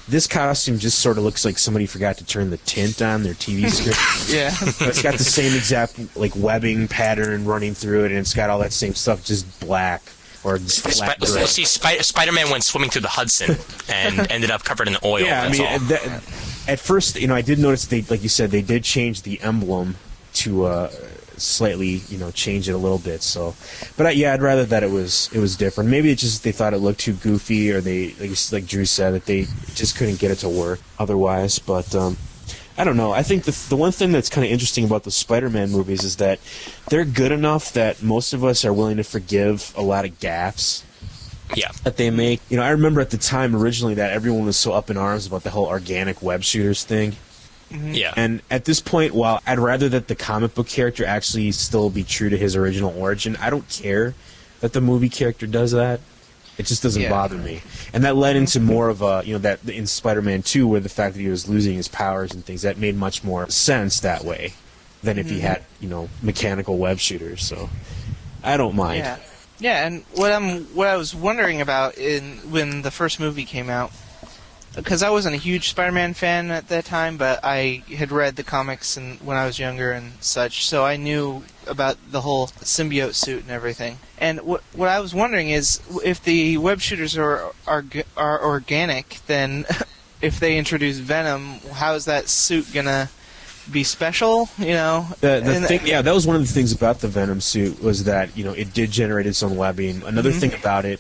This costume just sort of looks like somebody forgot to turn the tint on their TV screen. Yeah. It's got the same exact webbing pattern running through it, and it's got all that same stuff, just black. Or just flat gray. see, Spider-Man went swimming through the Hudson and ended up covered in oil. Yeah, that's all. At first, I did notice like you said, they did change the emblem to slightly, change it a little bit. So, but I'd rather that it was different. Maybe it's just they thought it looked too goofy, or they, like Drew said, that they just couldn't get it to work otherwise. But I don't know. I think the one thing that's kind of interesting about the Spider-Man movies is that they're good enough that most of us are willing to forgive a lot of gaffes Yeah. that they make. I remember at the time originally that everyone was so up in arms about the whole organic web shooters thing. Yeah. And at this point, while I'd rather that the comic book character actually still be true to his original origin, I don't care that the movie character does that. It just doesn't bother me. And that led into more of a, that in Spider-Man 2, where the fact that he was losing his powers and things, that made much more sense that way than if he had, mechanical web shooters. So I don't mind. Yeah. Yeah, and what I was wondering about when the first movie came out, because I wasn't a huge Spider-Man fan at that time, but I had read the comics when I was younger and such, so I knew about the whole symbiote suit and everything. And what I was wondering is, if the web shooters are organic, then if they introduce Venom, how is that suit gonna be special? That was one of the things about the Venom suit, was that it did generate its own webbing. Another thing about it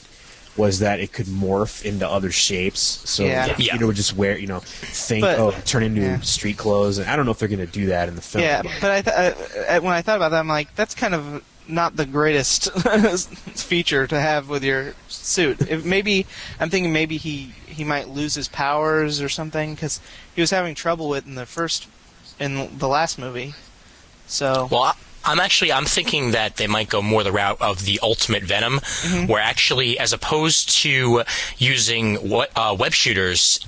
was that it could morph into other shapes. So Peter would just wear, turn into street clothes. And I don't know if they're going to do that in the film. Yeah, but when I thought about that, I'm like, that's kind of not the greatest feature to have with your suit. I'm thinking maybe he might lose his powers or something, because he was having trouble with in the last movie. So. Well, I'm thinking that they might go more the route of the Ultimate Venom, where actually, as opposed to using web shooters,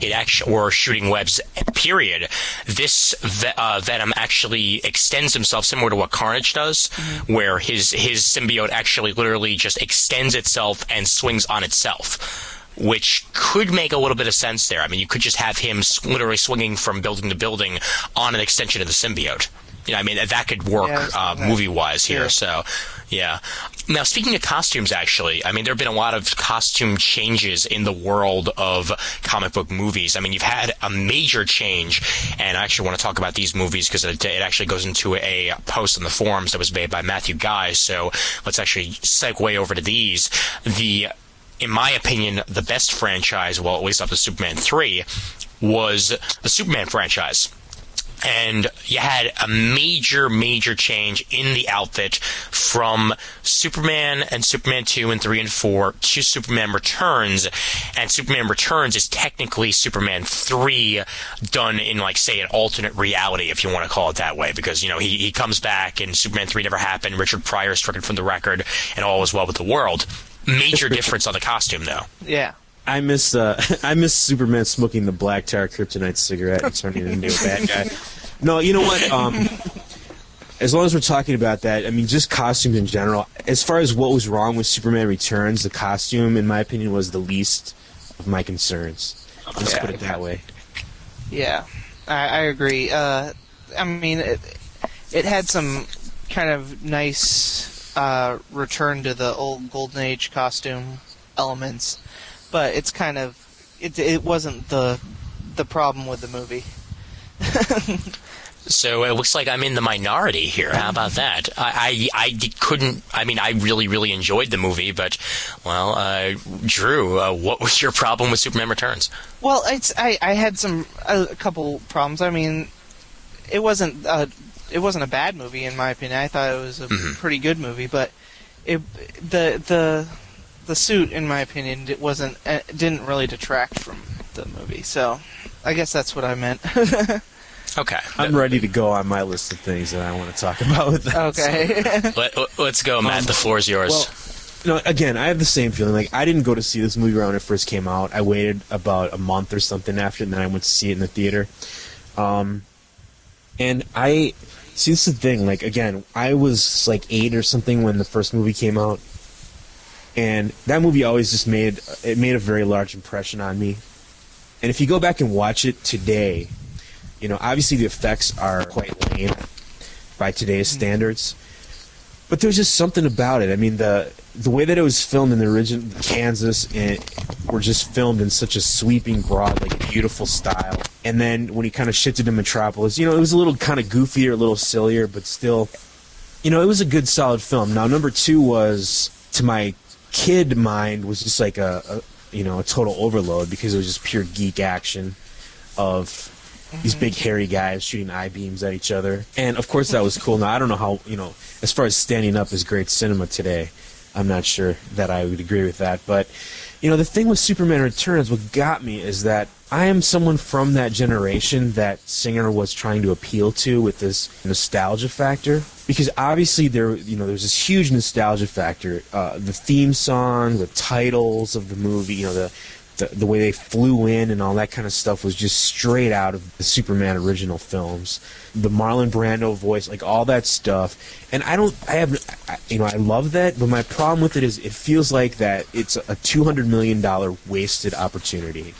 or shooting webs, period, this Venom actually extends himself similar to what Carnage does, where his symbiote actually literally just extends itself and swings on itself, which could make a little bit of sense there. I mean, you could just have him literally swinging from building to building on an extension of the symbiote. I mean, that could work movie-wise here. So, yeah. Now, speaking of costumes, actually, I mean, there have been a lot of costume changes in the world of comic book movies. I mean, you've had a major change, and I actually want to talk about these movies because it actually goes into a post on the forums that was made by Matthew Guy, so let's actually segue over to these. In my opinion, the best franchise, well, at least up to Superman 3, was the Superman franchise. And you had a major, major change in the outfit from Superman and Superman 2 and 3 and 4 to Superman Returns. And Superman Returns is technically Superman 3 done in, like, say, an alternate reality, if you want to call it that way. Because, you know, he comes back and Superman 3 never happened. Richard Pryor is stricken from the record, and all is well with the world. Major difference on the costume, though. Yeah. I miss Superman smoking the black tar kryptonite cigarette and turning into a bad guy. No, you know what? As long as we're talking about that, I mean, just costumes in general. As far as what was wrong with Superman Returns, the costume, in my opinion, was the least of my concerns. Let's put it that way. Yeah, I agree. I mean, it had some kind of nice return to the old Golden Age costume elements. But it's kind of it wasn't the problem with the movie. So it looks like I'm in the minority here. How about that? I couldn't. I mean, I really, really enjoyed the movie, but well, Drew, what was your problem with Superman Returns? Well, I had a couple problems. I mean, it wasn't a bad movie in my opinion. I thought it was a pretty good movie, but the suit, in my opinion, didn't really detract from the movie. So, I guess that's what I meant. Okay, I'm ready to go on my list of things that I want to talk about with that. Okay. Let's go, Matt. The floor is yours. Well, again, I have the same feeling. Like, I didn't go to see this movie when it first came out. I waited about a month or something after, and then I went to see it in the theater. And see, this is the thing. Like, again, I was like 8 or something when the first movie came out. And that movie always just made a very large impression on me. And if you go back and watch it today, you know, obviously the effects are quite lame by today's standards. But there's just something about it. I mean, the way that it was filmed in the original Kansas were just filmed in such a sweeping, broad, like, beautiful style. And then when he kind of shifted to Metropolis, you know, it was a little kind of goofier, a little sillier, but still, you know, it was a good, solid film. Now, number 2 was, to my kid mind, was just like a total overload because it was just pure geek action of these big hairy guys shooting I-beams at each other. And of course that was cool. Now I don't know how, you know, as far as standing up is great cinema today, I'm not sure that I would agree with that. But, you know, the thing with Superman Returns, what got me is that I am someone from that generation that Singer was trying to appeal to with this nostalgia factor. Because obviously there's this huge nostalgia factor. The theme song, the titles of the movie, you know, the way they flew in and all that kind of stuff was just straight out of the Superman original films. The Marlon Brando voice, like all that stuff. And I love that, but my problem with it is it feels like that it's a $200 million wasted opportunity.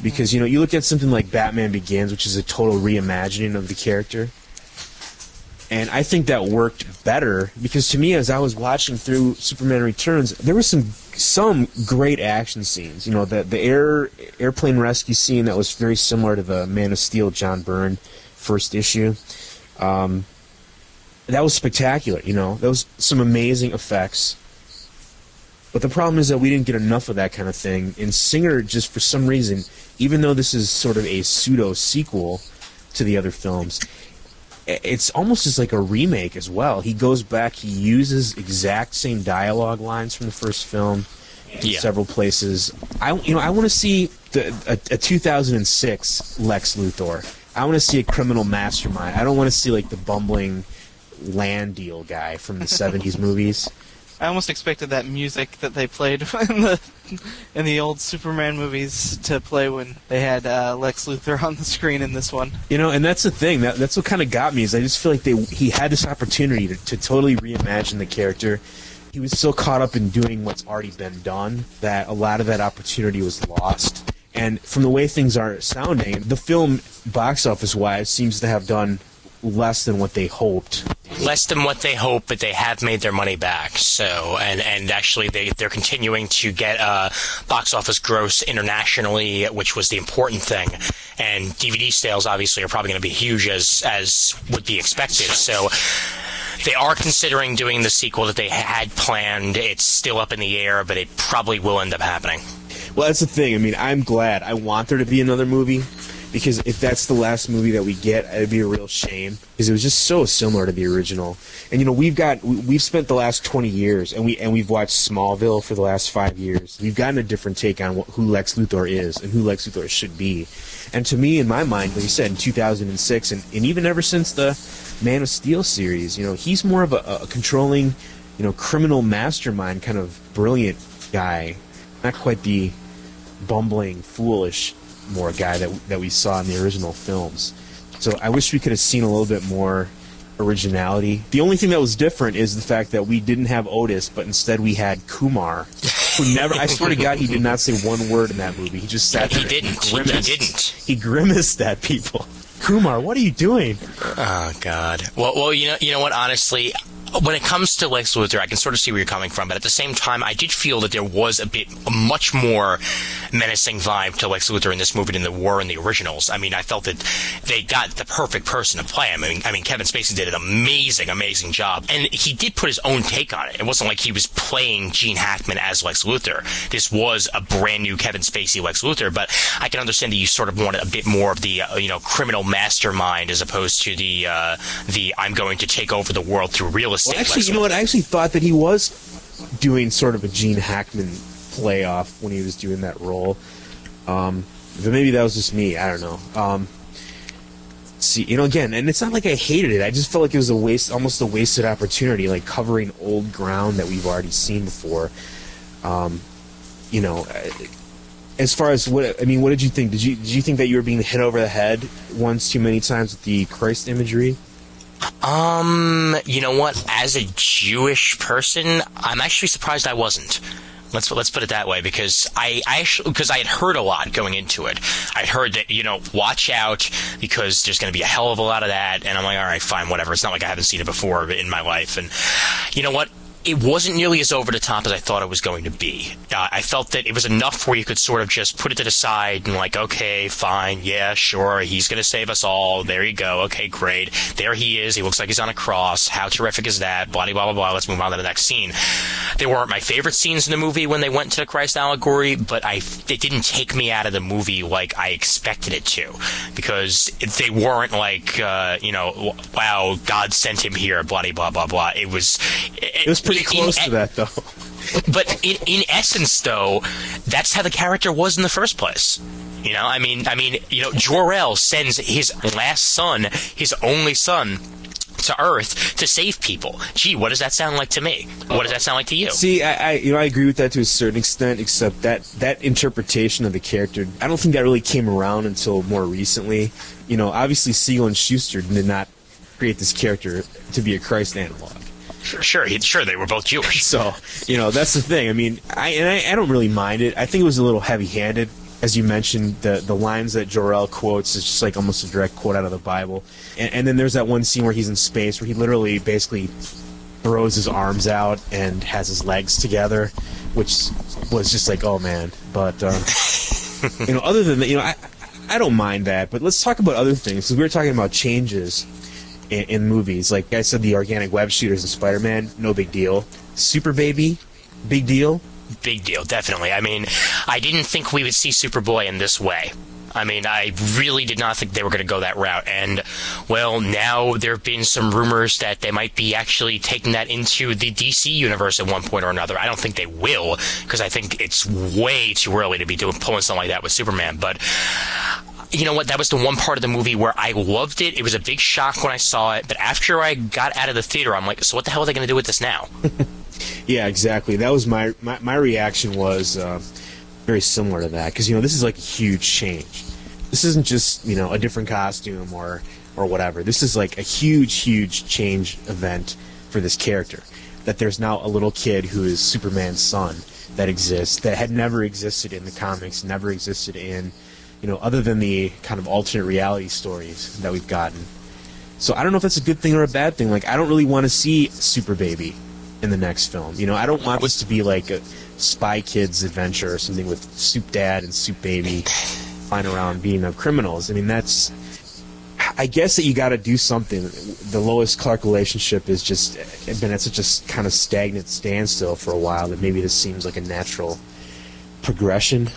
Because, you know, you look at something like Batman Begins, which is a total reimagining of the character. And I think that worked better because to me, as I was watching through Superman Returns, there were some great action scenes. You know, the airplane rescue scene that was very similar to the Man of Steel John Byrne first issue. That was spectacular. You know, there was some amazing effects. But the problem is that we didn't get enough of that kind of thing. And Singer, just for some reason, even though this is sort of a pseudo sequel to the other films, it's almost just like a remake as well. He goes back, he uses exact same dialogue lines from the first film in several places. I want to see a 2006 Lex Luthor. I want to see a criminal mastermind. I don't want to see like the bumbling land deal guy from the 70s movies. I almost expected that music that they played in the old Superman movies to play when they had Lex Luthor on the screen in this one. You know, and that's the thing. That's what kind of got me is I just feel like he had this opportunity to totally reimagine the character. He was so caught up in doing what's already been done that a lot of that opportunity was lost. And from the way things are sounding, the film, box office-wise, seems to have done less than what they hoped. Less than what they hope, but they have made their money back. So, and actually they're continuing to get box office gross internationally, which was the important thing. And DVD sales obviously are probably going to be huge as would be expected. So they are considering doing the sequel that they had planned. It's still up in the air, but it probably will end up happening. Well, that's the thing. I mean, I'm glad. I want there to be another movie, because if that's the last movie that we get, it'd be a real shame, because it was just so similar to the original. And you know, we've spent the last 20 years, and we've watched Smallville for the last 5 years. We've gotten a different take on who Lex Luthor is and who Lex Luthor should be. And to me, in my mind, like you said, in 2006, and even ever since the Man of Steel series, you know, he's more of a controlling, you know, criminal mastermind kind of brilliant guy, not quite the bumbling, foolish more guy that we saw in the original films. So I wish we could have seen a little bit more originality. The only thing that was different is the fact that we didn't have Otis, but instead we had Kumar, who never, I swear to God, he did not say one word in that movie. He just sat there. He didn't. He grimaced at people. Kumar, what are you doing? Oh, God. Well, you know what, honestly, when it comes to Lex Luthor, I can sort of see where you're coming from, but at the same time, I did feel that there was a much more menacing vibe to Lex Luthor in this movie than there were in the originals. I mean, I felt that they got the perfect person to play him. I mean, Kevin Spacey did an amazing job, and he did put his own take on it. It wasn't like he was playing Gene Hackman as Lex Luthor. This was a brand new Kevin Spacey Lex Luthor, but I can understand that you sort of wanted a bit more of the criminal mastermind as opposed to the I'm going to take over the world through real estate. Well, actually, you know what? I actually thought that he was doing sort of a Gene Hackman playoff when he was doing that role. But maybe that was just me. I don't know. See, you know, again, and it's not like I hated it. I just felt like it was almost a wasted opportunity, like covering old ground that we've already seen before. You know, as far as what did you think? Did you think that you were being hit over the head once too many times with the Christ imagery? You know what? As a Jewish person, I'm actually surprised I wasn't. Let's put it that way, because I had heard a lot going into it. I'd heard that, you know, watch out, because there's going to be a hell of a lot of that, and I'm like, all right, fine, whatever. It's not like I haven't seen it before in my life, and you know what? It wasn't nearly as over the top as I thought it was going to be. I felt that it was enough where you could sort of just put it to the side and like, okay, fine, yeah, sure, he's going to save us all. There you go. Okay, great. There he is. He looks like he's on a cross. How terrific is that? Blah, blah, blah, blah. Let's move on to the next scene. They weren't my favorite scenes in the movie when they went to the Christ allegory, but it didn't take me out of the movie like I expected it to, because they weren't like, wow, God sent him here, blah, blah, blah, blah. It was pretty close to that, though. But in essence, though, that's how the character was in the first place. You know, I mean, Jor-El sends his last son, his only son, to Earth to save people. Gee, what does that sound like to me? What does that sound like to you? See, I agree with that to a certain extent, except that interpretation of the character, I don't think that really came around until more recently. You know, obviously Siegel and Schuster did not create this character to be a Christ analog. Sure, they were both Jewish. So, you know, that's the thing. I mean, I don't really mind it. I think it was a little heavy-handed. As you mentioned, the lines that Jor-El quotes is just like almost a direct quote out of the Bible. And then there's that one scene where he's in space where he literally basically throws his arms out and has his legs together, which was just like, oh man. But, you know, other than that, you know, I don't mind that. But let's talk about other things. So we were talking about changes in movies. Like I said, the organic web shooters in Spider-Man, no big deal. Super Baby, big deal. Big deal, definitely. I mean, I didn't think we would see Superboy in this way. I mean, I really did not think they were going to go that route. And, well, now there have been some rumors that they might be actually taking that into the DC universe at one point or another. I don't think they will, because I think it's way too early to be pulling something like that with Superman. But you know what? That was the one part of the movie where I loved it. It was a big shock when I saw it. But after I got out of the theater, I'm like, so what the hell are they going to do with this now? Yeah, exactly. That was my reaction was very similar to that, because you know, this is like a huge change. This isn't just, you know, a different costume or whatever. This is like a huge change event for this character. That there's now a little kid who is Superman's son that exists, that had never existed in the comics, never existed in, you know, other than the kind of alternate reality stories that we've gotten. So I don't know if that's a good thing or a bad thing. Like, I don't really want to see Super Baby in the next film. You know, I don't want this to be like a Spy Kids adventure or something with Soup Dad and Soup Baby flying around being criminals. I mean, that's... I guess that you got to do something. The Lois Clark relationship has just been at such a kind of stagnant standstill for a while that maybe this seems like a natural progression.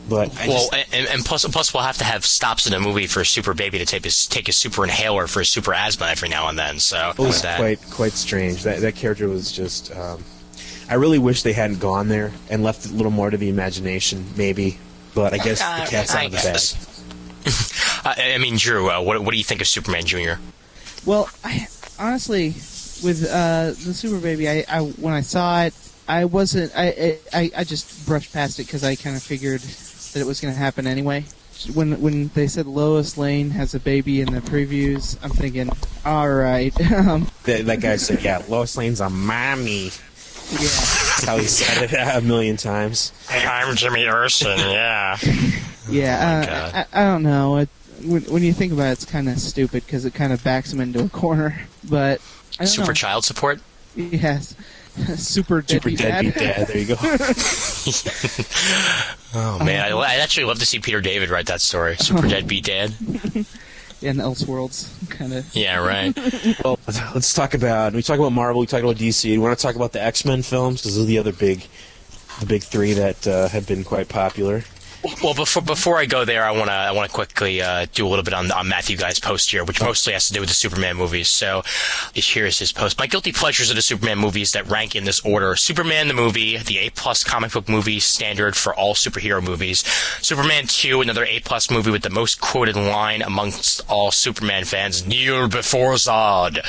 But plus we'll have to have stops in the movie for Super Baby to take a super inhaler for super asthma every now and then. So it was quite strange. That character was just. I really wish they hadn't gone there and left a little more to the imagination, maybe. But I guess the cat's out of the bag. I mean, Drew, what do you think of Superman Jr.? Well, I honestly, with the Super Baby, I when I saw it, I wasn't. I just brushed past it because I kind of figured that it was going to happen anyway. When they said Lois Lane has a baby in the previews, I'm thinking, all right. That guy said, "Yeah, Lois Lane's a mommy." Yeah, that's how he said it a million times. Hey, I'm Jimmy Urson. Yeah. Yeah. I don't know. When you think about it, it's kind of stupid because it kind of backs him into a corner. But I don't know. Child support. Yes. Super deadbeat dad. There you go. Oh man, I'd actually love to see Peter David write that story. Super deadbeat dad. In Elseworlds, kind of. Yeah, right. Well, let's talk about. We talk about Marvel. We talk about DC. We want to talk about the X-Men films because those are the other big three that have been quite popular. Well, before I go there, I want to quickly do a little bit on Matthew Guy's post here, which mostly has to do with the Superman movies. So here's his post. My guilty pleasures are the Superman movies that rank in this order: Superman the movie, the A+ comic book movie standard for all superhero movies; Superman 2, another A+ movie with the most quoted line amongst all Superman fans: "Kneel before Zod."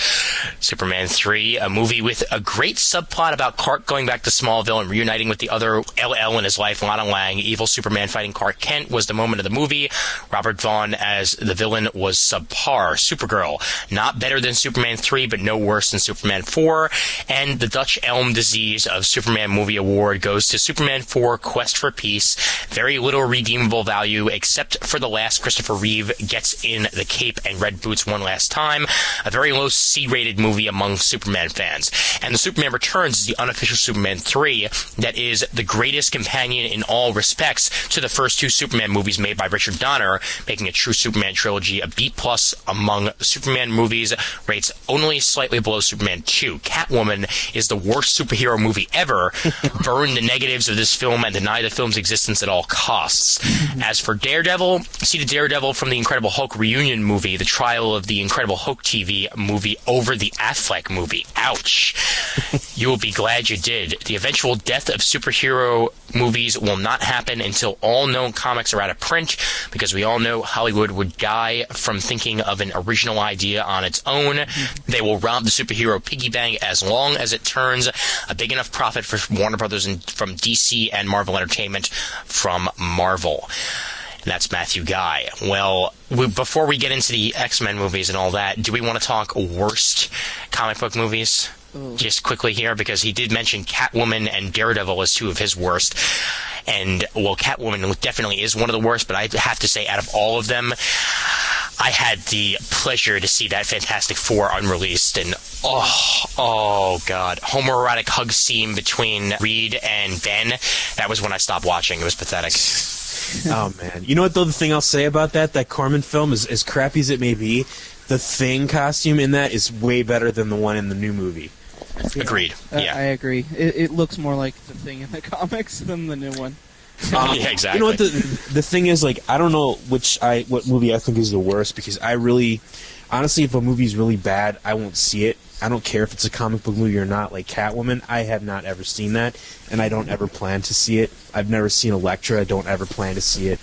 Superman 3, a movie with a great subplot about Clark going back to Smallville and reuniting with the other LL in his life, Lana Lang. Evil Superman fighting Clark Kent was the moment of the movie. Robert Vaughn as the villain was subpar. Supergirl, not better than Superman 3, but no worse than Superman 4. And the Dutch Elm Disease of Superman Movie Award goes to Superman 4, Quest for Peace. Very little redeemable value, except for the last Christopher Reeve gets in the cape and red boots one last time. A very low C-rated movie among Superman fans. And the Superman Returns is the unofficial Superman 3 that is the greatest companion in all respects to the first two Superman movies made by Richard Donner, making a true Superman trilogy a B+ among Superman movies, rates only slightly below Superman 2. Catwoman is the worst superhero movie ever. Burn the negatives of this film and deny the film's existence at all costs. As for Daredevil, see the Daredevil from the Incredible Hulk reunion movie, the trial of the Incredible Hulk TV movie over the Affleck movie. Ouch. You will be glad you did. The eventual death of superhero movies will not happen until all known comics are out of print, because we all know Hollywood would die from thinking of an original idea on its own. They will rob the superhero piggy bank as long as it turns a big enough profit for Warner Brothers and from DC and Marvel Entertainment from Marvel. And that's Matthew Guy. Well, before we get into the X-Men movies and all that, do we want to talk worst comic book movies? Just quickly here, because he did mention Catwoman and Daredevil as two of his worst. And, well, Catwoman definitely is one of the worst, but I have to say, out of all of them, I had the pleasure to see that Fantastic Four unreleased, and oh god, homoerotic hug scene between Reed and Ben, that was when I stopped watching. It was pathetic. Oh, man. You know what, though, the thing I'll say about that Corman film, is as crappy as it may be, the Thing costume in that is way better than the one in the new movie. Yeah. Agreed. Yeah, I agree. It looks more like the Thing in the comics than the new one. Yeah, exactly. You know what the thing is, like, I don't know what movie I think is the worst, because I really, honestly, if a movie's really bad, I won't see it. I don't care if it's a comic book movie or not. Like Catwoman, I have not ever seen that, and I don't ever plan to see it. I've never seen Elektra. I don't ever plan to see it.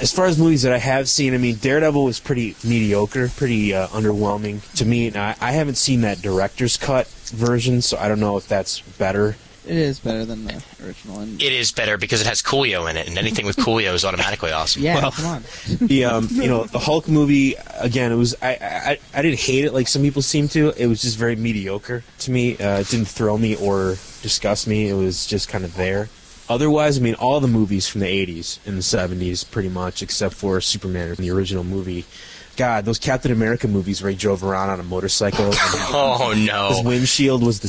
As far as movies that I have seen, I mean, Daredevil was pretty mediocre, pretty underwhelming to me. Now, I haven't seen that director's cut version, so I don't know if that's better. It is better than the original one. It is better because it has Coolio in it, and anything with Coolio is automatically awesome. Yeah, well, come on. The Hulk movie, again, it was I didn't hate it like some people seem to. It was just very mediocre to me. It didn't thrill me or disgust me. It was just kind of there. Otherwise, I mean, all the movies from the 80s and the 70s, pretty much, except for Superman in the original movie, God, those Captain America movies where he drove around on a motorcycle. And Oh no! his windshield was the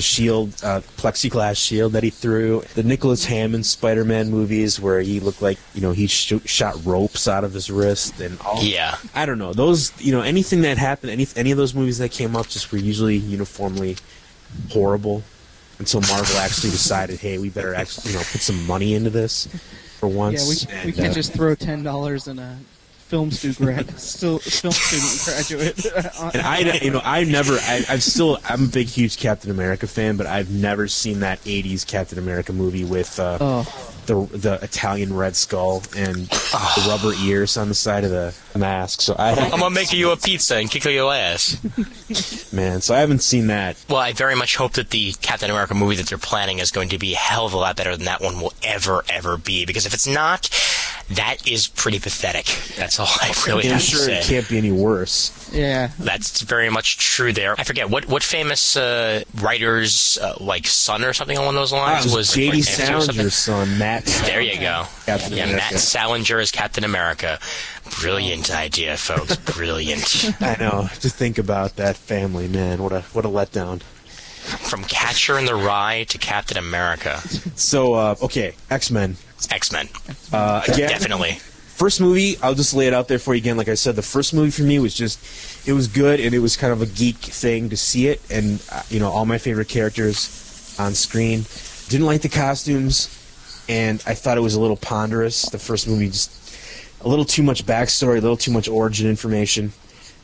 shield, plexiglass shield that he threw. The Nicholas Hammond Spider-Man movies where he looked like he shot ropes out of his wrist and all. Yeah. I don't know, those anything that happened, any of those movies that came up just were usually uniformly horrible until Marvel actually decided, hey, we better actually put some money into this for once. Yeah, we can't just throw $10 in a film student graduate. And I'm a big, huge Captain America fan, but I've never seen that '80s Captain America movie with the Italian Red Skull and the rubber ears on the side of the mask. So I'm gonna make you a pizza and kick your ass. Man, so I haven't seen that. Well, I very much hope that the Captain America movie that they're planning is going to be a hell of a lot better than that one will ever be. Because if it's not, that is pretty pathetic. That's all I really have to say. It can't be any worse. Yeah. That's very much true there. I forget, what famous writer's son or something along those lines was J.D. Salinger's son, Matt. There you go. Matt Salinger as Captain America. Brilliant idea, folks. Brilliant. I know. Just think about that family, man. What a letdown. From Catcher in the Rye to Captain America. So, okay, X-Men. X-Men. Again, definitely. First movie, I'll just lay it out there for you again. Like I said, the first movie for me was it was good, and it was kind of a geek thing to see it, and all my favorite characters on screen. Didn't like the costumes, and I thought it was a little ponderous. The first movie, just a little too much backstory, a little too much origin information.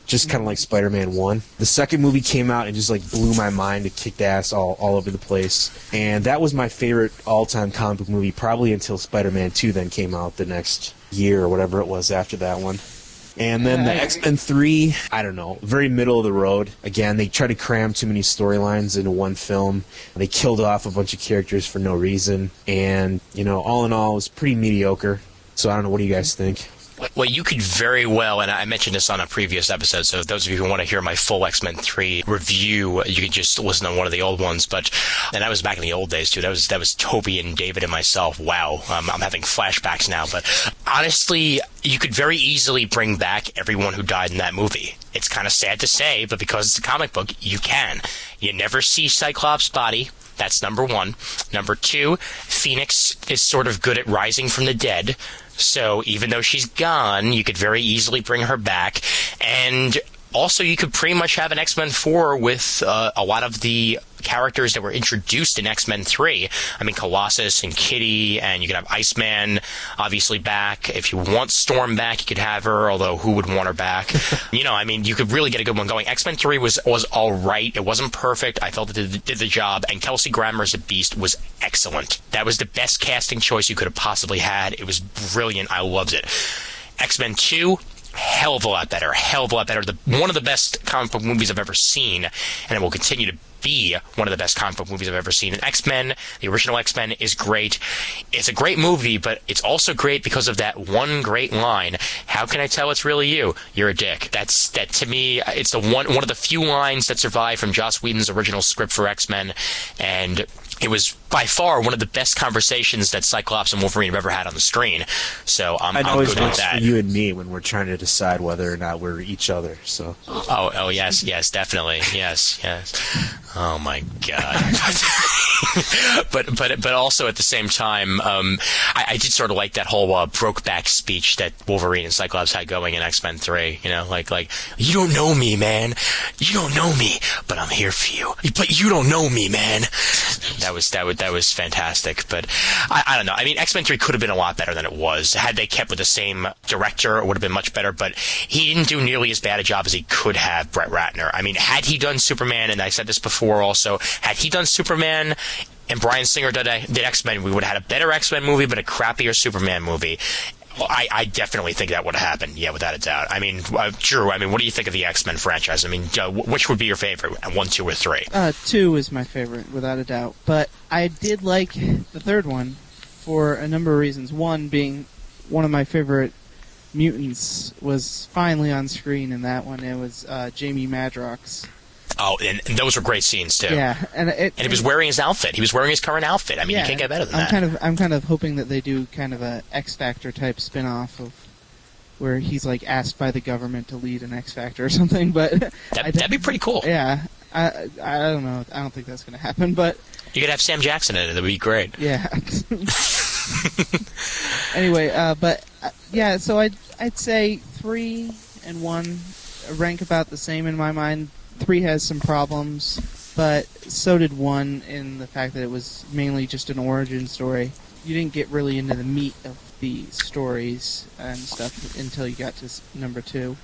Just kind of like Spider-Man 1. The second movie came out and just blew my mind. It kicked ass all over the place. And that was my favorite all-time comic book movie, probably until Spider-Man 2 then came out the next year or whatever it was after that one. And then the X-Men 3, I don't know, very middle of the road. Again, they tried to cram too many storylines into one film. They killed off a bunch of characters for no reason. And, all in all, it was pretty mediocre. So I don't know, what do you guys think? Well, you could very well, and I mentioned this on a previous episode, so those of you who want to hear my full X-Men 3 review, you can just listen to one of the old ones. And that was back in the old days, too. That was Toby and David and myself. Wow. I'm having flashbacks now. But honestly, you could very easily bring back everyone who died in that movie. It's kind of sad to say, but because it's a comic book, you can. You never see Cyclops' body. That's number one. Number two, Phoenix is sort of good at rising from the dead. So even though she's gone, you could very easily bring her back. And also, you could pretty much have an X-Men 4 with a lot of the characters that were introduced in X-Men 3. I mean, Colossus and Kitty, and you could have Iceman obviously back. If you want Storm back, you could have her, although who would want her back? You could really get a good one going. X-Men 3 was all right. It wasn't perfect. I felt it did the job, and Kelsey Grammer as a Beast was excellent. That was the best casting choice you could have possibly had. It was brilliant. I loved it. X-Men 2, hell of a lot better. One of the best comic book movies I've ever seen, and it will continue to be one of the best comic book movies I've ever seen. And X-Men, the original X-Men, is great. It's a great movie, but it's also great because of that one great line. How can I tell it's really you? You're a dick. That to me, it's the one of the few lines that survive from Joss Whedon's original script for X-Men, and it was by far one of the best conversations that Cyclops and Wolverine have ever had on the screen. So I'm good with that. For you and me when we're trying to decide whether or not we're each other. So. Oh yes, definitely, yes. Oh my God. but also at the same time, I did sort of like that whole Brokeback speech that Wolverine and Cyclops had going in X-Men 3. Like you don't know me, man. You don't know me, but I'm here for you. But you don't know me, man. That was fantastic. But I don't know. I mean, X-Men 3 could have been a lot better than it was. Had they kept with the same director, it would have been much better. But he didn't do nearly as bad a job as he could have, Brett Ratner. I mean, had he done Superman, and I said this before also, had he done Superman and Bryan Singer did X-Men, we would have had a better X-Men movie, but a crappier Superman movie. I definitely think that would have happened, yeah, without a doubt. I mean, Drew, what do you think of the X-Men franchise? I mean, which would be your favorite, 1, 2, or 3? 2 is my favorite, without a doubt. But I did like the third one for a number of reasons. One being one of my favorite mutants was finally on screen in that one. It was Jamie Madrox. Oh, and those were great scenes too. Yeah, and he was wearing his outfit. He was wearing his current outfit. I mean, you can't get better than that. I'm kind of hoping that they do kind of a X Factor type spin-off where he's like asked by the government to lead an X Factor or something. But That'd be pretty cool. Yeah, I don't know. I don't think that's going to happen. But You could have Sam Jackson in it. That'd be great. yeah. Anyway, yeah. So I'd say 3 and 1 rank about the same in my mind. 3 has some problems, but so did 1 in the fact that it was mainly just an origin story. You didn't get really into the meat of the stories and stuff until you got to number 2.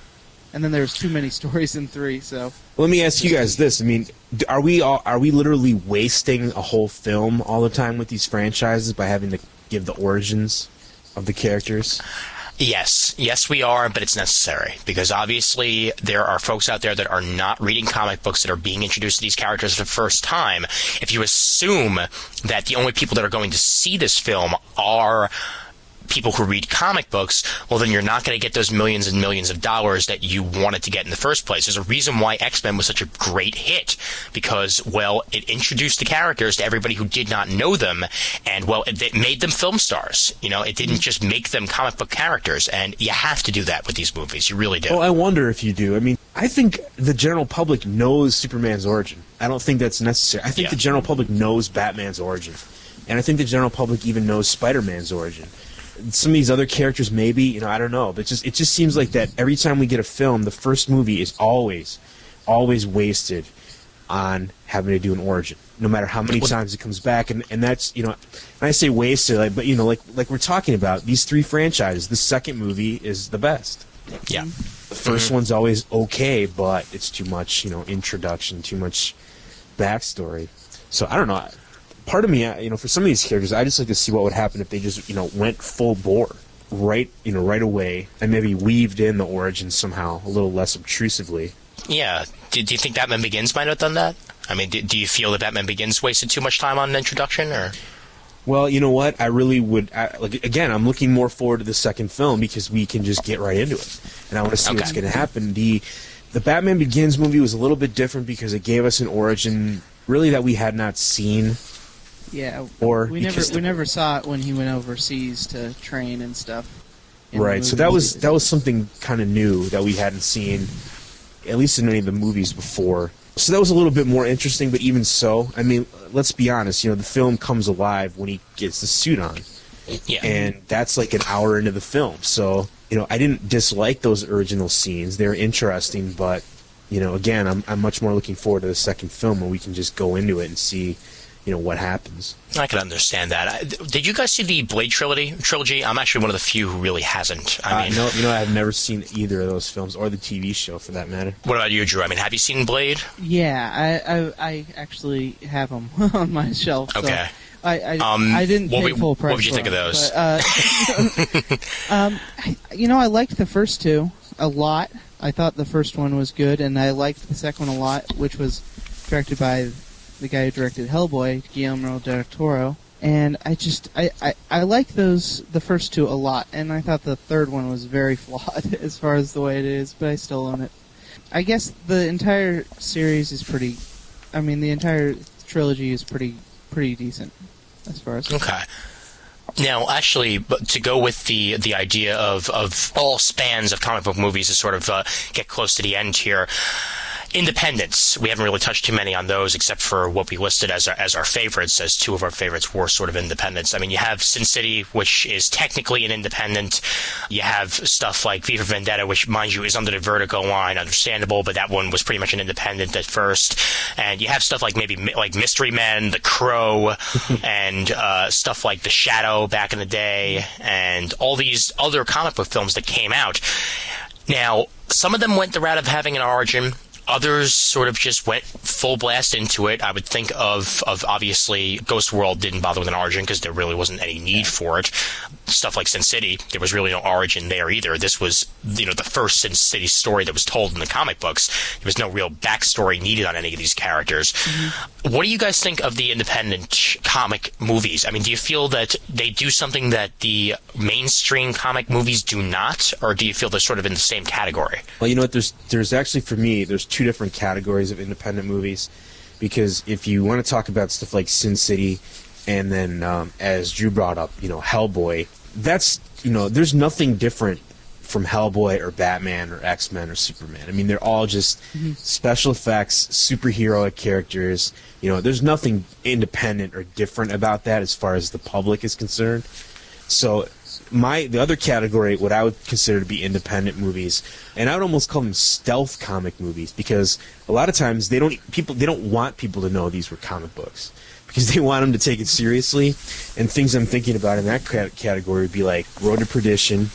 And then there's too many stories in 3, so... Let me ask you guys this. I mean, are we literally wasting a whole film all the time with these franchises by having to give the origins of the characters? Yes, we are, but it's necessary because obviously there are folks out there that are not reading comic books that are being introduced to these characters for the first time. If you assume that the only people that are going to see this film are people who read comic books, well, then you're not going to get those millions and millions of dollars that you wanted to get in the first place. There's a reason why X-Men was such a great hit because, well, it introduced the characters to everybody who did not know them, and, well, it made them film stars. You know, it didn't just make them comic book characters, and you have to do that with these movies. You really do. Oh, I wonder if you do. I mean, I think the general public knows Superman's origin. I don't think that's necessary. I think the general public knows Batman's origin, and I think the general public even knows Spider-Man's origin. Some of these other characters, maybe, you know, I don't know. But it just seems like that every time we get a film, the first movie is always wasted on having to do an origin, no matter how many times it comes back. And that's, you know, and I say wasted, but, you know, like we're talking about, these 3 franchises, the second movie is the best. Yeah. The first one's always okay, but it's too much, you know, introduction, too much backstory. So, I don't know. Part of me, you know, for some of these characters, I just like to see what would happen if they just, you know, went full bore right away, and maybe weaved in the origin somehow a little less obtrusively. Yeah. Do you think Batman Begins might have done that? I mean, do you feel that Batman Begins wasted too much time on an introduction, or? Well, you know what? I really would. Again, I'm looking more forward to the second film because we can just get right into it, and I want to see what's going to happen. The Batman Begins movie was a little bit different because it gave us an origin really that we had not seen. Yeah, or we never saw it when he went overseas to train and stuff. Right, so that was something kind of new that we hadn't seen, at least in any of the movies before. So that was a little bit more interesting, but even so, I mean, let's be honest, you know, the film comes alive when he gets the suit on. Yeah. And that's like an hour into the film. So, you know, I didn't dislike those original scenes. They were interesting, but, you know, again, I'm much more looking forward to the second film where we can just go into it and see, you know, what happens. I can understand that. Did you guys see the Blade trilogy? I'm actually one of the few who really hasn't. I mean, no, you know, I've never seen either of those films or the TV show for that matter. What about you, Drew? I mean, have you seen Blade? Yeah, I actually have them on my shelf. So Okay. I didn't pay full price. What would you think of those? You know, I liked the first 2 a lot. I thought the first one was good, and I liked the second one a lot, which was directed by the guy who directed Hellboy, Guillermo del Toro, and I like the first 2 a lot, and I thought the third one was very flawed as far as the way it is, but I still own it. I guess the entire series is the entire trilogy is pretty decent as far as... Okay. Now, actually, to go with the idea of all spans of comic book movies to sort of get close to the end here, independents, we haven't really touched too many on those except for what we listed as our favorites, as 2 of our favorites were sort of independents. I mean, you have Sin City, which is technically an independent. You have stuff like V for Vendetta, which, mind you, is under the Vertigo line, understandable, but that one was pretty much an independent at first. And you have stuff like like Mystery Men, The Crow, and stuff like The Shadow back in the day, and all these other comic book films that came out. Now, some of them went the route of having an origin. Others sort of just went full blast into it. I would think of obviously Ghost World didn't bother with an origin because there really wasn't any need for it. Stuff like Sin City, there was really no origin there either. This was, you know, the first Sin City story that was told in the comic books. There was no real backstory needed on any of these characters. Mm-hmm. What do you guys think of the independent comic movies? I mean, do you feel that they do something that the mainstream comic movies do not, or do you feel they're sort of in the same category? Well, you know what? There's actually, for me, there's 2 different categories of independent movies, because if you want to talk about stuff like Sin City and then as Drew brought up, you know, Hellboy, that's, you know, there's nothing different from Hellboy or Batman or X-Men or Superman. I mean, they're all just special effects, superheroic characters. You know, there's nothing independent or different about that as far as the public is concerned. So the other category, what I would consider to be independent movies, and I would almost call them stealth comic movies, because a lot of times they don't want people to know these were comic books, because they want them to take it seriously. And things I'm thinking about in that category would be like Road to Perdition.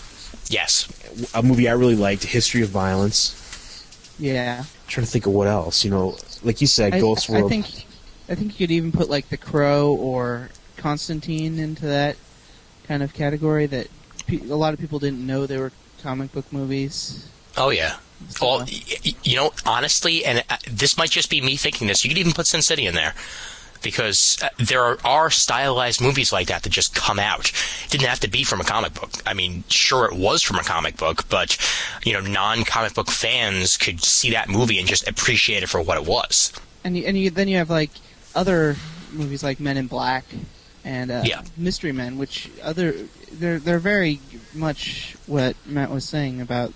Yes. A movie I really liked, History of Violence. Yeah. I'm trying to think of what else. You know, like you said, Ghost World. I think you could even put like The Crow or Constantine into that kind of category, that a lot of people didn't know they were comic book movies. Oh, yeah. So. Well, you know, honestly, and this might just be me thinking this, you could even put Sin City in there. Because there are stylized movies like that just come out. It didn't have to be from a comic book. I mean, sure, it was from a comic book, but, you know, non-comic book fans could see that movie and just appreciate it for what it was. And then you have, like, other movies like Men in Black and Mystery Men, which they're very much what Matt was saying about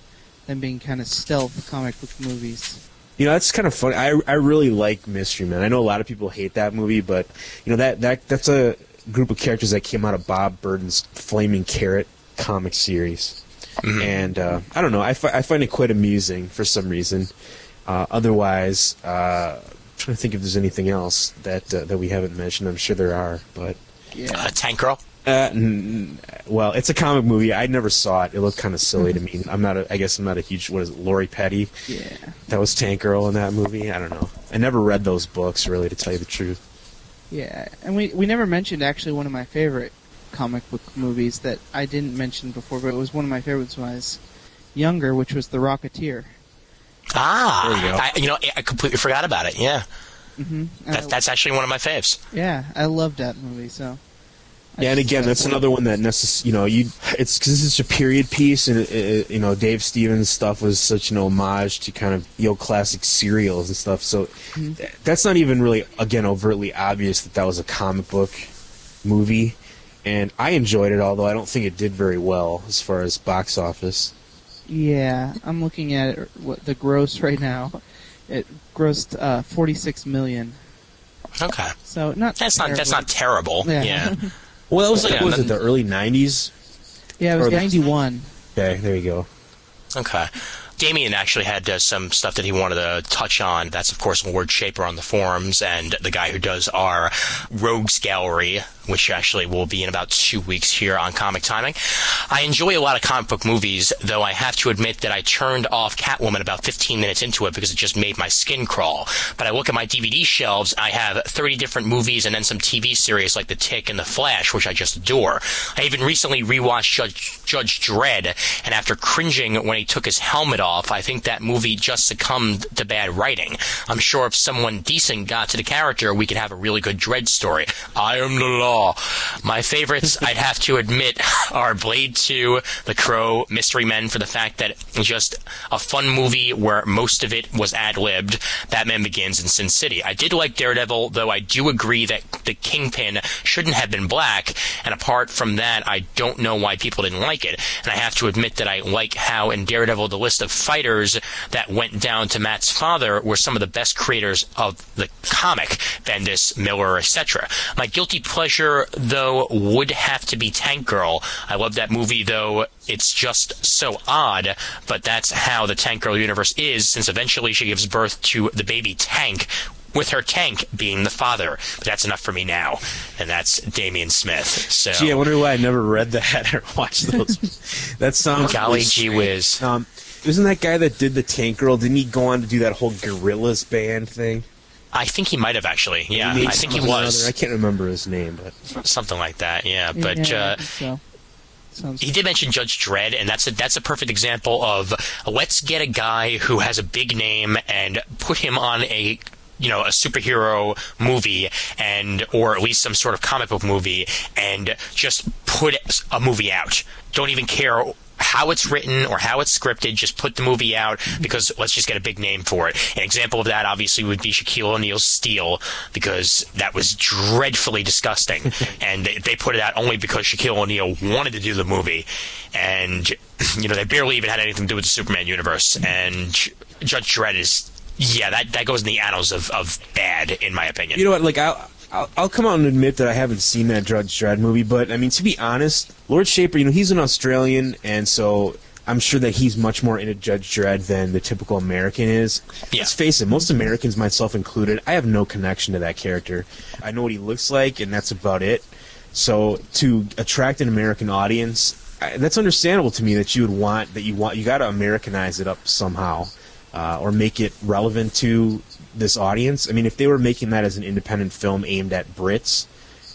them being kind of stealth comic book movies. You know, that's kind of funny. I really like Mystery Men. I know a lot of people hate that movie, but you know that's a group of characters that came out of Bob Burton's Flaming Carrot comic series, and I don't know. I find it quite amusing for some reason. Otherwise, I'm trying to think if there's anything else that we haven't mentioned. I'm sure there are, but Tank Girl. Well, it's a comic movie. I never saw it. It looked kind of silly to me. I guess I'm not a huge. What is it? Lori Petty. Yeah. That was Tank Girl in that movie. I don't know. I never read those books, really, to tell you the truth. Yeah, and we never mentioned actually one of my favorite comic book movies that I didn't mention before, but it was one of my favorites when I was younger, which was The Rocketeer. Ah, there you go. I completely forgot about it. Yeah. Mm-hmm. That's actually one of my faves. Yeah, I loved that movie. So. Yeah, and again, that's another one that it's because it's such a period piece, and you know, Dave Stevens' stuff was such an homage to kind of classic serials and stuff. So that's not even really, again, overtly obvious that was a comic book movie, and I enjoyed it, although I don't think it did very well as far as box office. Yeah, I'm looking at it, the gross right now. It grossed $46 million. Okay. So that's not terrible. Yeah. Well, that was like, was it the early 90s? Yeah, it was 91. Okay, there you go. Okay. Damien actually had some stuff that he wanted to touch on. That's, of course, Ward Shaper on the forums, and the guy who does our Rogues Gallery, which actually will be in about 2 weeks here on Comic Timing. I enjoy a lot of comic book movies, though I have to admit that I turned off Catwoman about 15 minutes into it because it just made my skin crawl. But I look at my DVD shelves, I have 30 different movies and then some TV series like The Tick and The Flash, which I just adore. I even recently rewatched Judge Dredd, and after cringing when he took his helmet off, I think that movie just succumbed to bad writing. I'm sure if someone decent got to the character, we could have a really good Dredd story. I am the law. My favorites, I'd have to admit, are Blade 2, The Crow, Mystery Men, for the fact that it's just a fun movie where most of it was ad-libbed, Batman Begins, and Sin City. I did like Daredevil, though I do agree that the Kingpin shouldn't have been black, and apart from that, I don't know why people didn't like it. And I have to admit that I like how in Daredevil the list of fighters that went down to Matt's father were some of the best creators of the comic, Bendis, Miller, etc. My guilty pleasure, though, would have to be Tank Girl. I love that movie, though it's just so odd, but that's how the Tank Girl universe is, since eventually she gives birth to the baby Tank, with her tank being the father. But that's enough for me now, and that's Damien Smith. So, gee, I wonder why I never read that or watched those. That sounds golly gee whiz. Isn't that guy that did the Tank Girl, didn't he go on to do that whole Gorillaz band thing? I think he might have, actually. Yeah, I think he was. I can't remember his name, but something like that. Yeah, but he did mention Judge Dredd, and that's a perfect example of let's get a guy who has a big name and put him on a superhero movie, or at least some sort of comic book movie, and just put a movie out. Don't even care how it's written or how it's scripted. Just put the movie out because let's just get a big name for it. An example of that obviously would be Shaquille O'Neal's Steel, because that was dreadfully disgusting, and they put it out only because Shaquille O'Neal wanted to do the movie, and they barely even had anything to do with the Superman universe. And Judge Dredd is, that goes in the annals of bad, in my opinion. You know what? Like I'll come out and admit that I haven't seen that Judge Dredd movie, but I mean, to be honest, Lord Shaper, he's an Australian, and so I'm sure that he's much more into Judge Dredd than the typical American is. Yeah. Let's face it, most Americans, myself included, I have no connection to that character. I know what he looks like, and that's about it. So to attract an American audience, that's understandable to me that you got to Americanize it up somehow, or make it relevant to this audience. I mean, if they were making that as an independent film aimed at Brits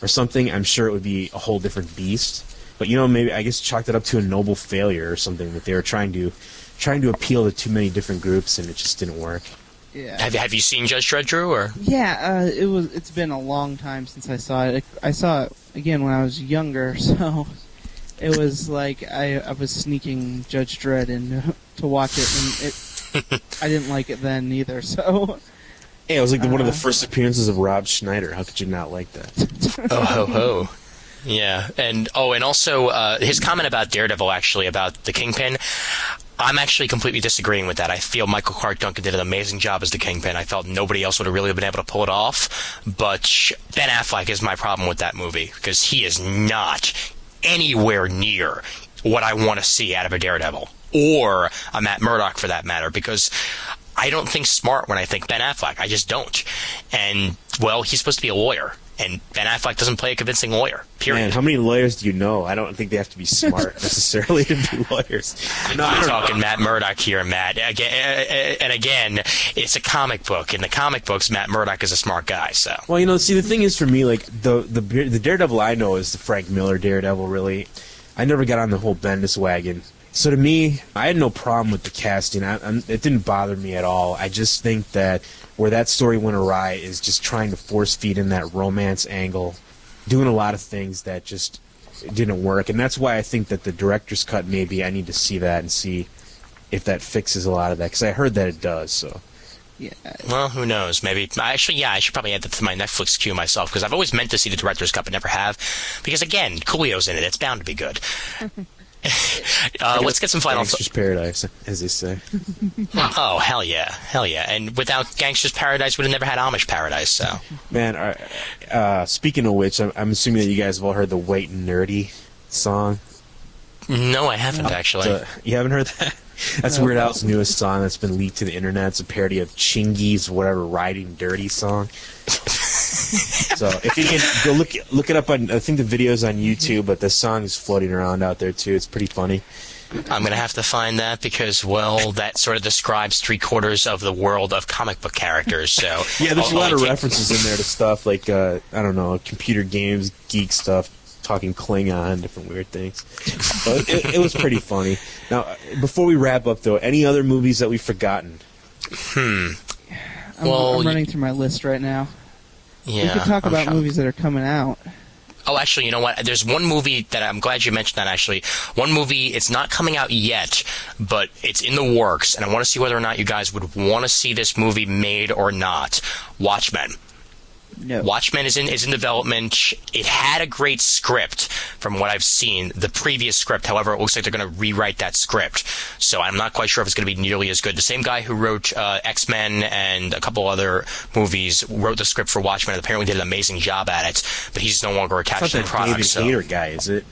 or something, I'm sure it would be a whole different beast. But maybe I guess chalked it up to a noble failure or something, that they were trying to appeal to too many different groups, and it just didn't work. Yeah. Have you seen Judge Dredd, Drew? Or Yeah, it's been a long time since I saw it. I saw it again when I was younger, so it was like I was sneaking Judge Dredd in to watch it, and I didn't like it then either. So yeah, it was like one of the first appearances of Rob Schneider. How could you not like that? Oh ho ho. Yeah, and also his comment about Daredevil, actually, about the Kingpin, I'm actually completely disagreeing with that. I feel Michael Clark Duncan did an amazing job as the Kingpin. I felt nobody else would have really been able to pull it off, but Ben Affleck is my problem with that movie, because he is not anywhere near what I want to see out of a Daredevil, or a Matt Murdock for that matter, because I don't think smart when I think Ben Affleck. I just don't. And, well, he's supposed to be a lawyer. And Ben Affleck doesn't play a convincing lawyer, period. Man, how many lawyers do you know? I don't think they have to be smart necessarily to be lawyers. No, I'm talking Matt Murdock here, Matt. Again, it's a comic book. In the comic books, Matt Murdock is a smart guy. So, well, see, the thing is, for me, like the Daredevil I know is the Frank Miller Daredevil. Really, I never got on the whole Bendis wagon. So to me, I had no problem with the casting. It didn't bother me at all. I just think that where that story went awry is just trying to force feed in that romance angle, doing a lot of things that just didn't work. And that's why I think that the director's cut, maybe I need to see that and see if that fixes a lot of that, because I heard that it does. So. yeah, well, who knows? Maybe. Actually, I should probably add that to my Netflix queue myself, because I've always meant to see the director's cut, but never have. Because, again, Coolio's in it. It's bound to be good. Let's get some final Gangster's Paradise, as they say. Oh, hell yeah. And without Gangster's Paradise, we'd have never had Amish Paradise, so. Man, speaking of which, I'm assuming that you guys have all heard the White Nerdy song. No, I haven't, actually. You haven't heard that? That's Weird Al's newest song that's been leaked to the internet. It's a parody of Chingy's whatever Riding Dirty song. So if you can go look it up on, I think the video's on YouTube, but the song is floating around out there too. It's pretty funny. I'm going to have to find that because, well, that sort of describes 3/4 of the world of comic book characters. So yeah, there's a lot of references in there to stuff like I don't know, computer games, geek stuff, talking Klingon, different weird things. But it was pretty funny. Now, before we wrap up, though, any other movies that we've forgotten? I'm running through my list right now. Yeah, we could talk about movies that are coming out. Oh, actually, you know what? There's one movie that I'm glad you mentioned that, actually. One movie, it's not coming out yet, but it's in the works, and I want to see whether or not you guys would want to see this movie made or not. Watchmen. No. Watchmen is in development. It had a great script from what I've seen. The previous script, however, it looks like they're going to rewrite that script. So I'm not quite sure if it's going to be nearly as good. The same guy who wrote X-Men and a couple other movies wrote the script for Watchmen and apparently did an amazing job at it, but he's no longer attached to the product. David Hayter guy, is it?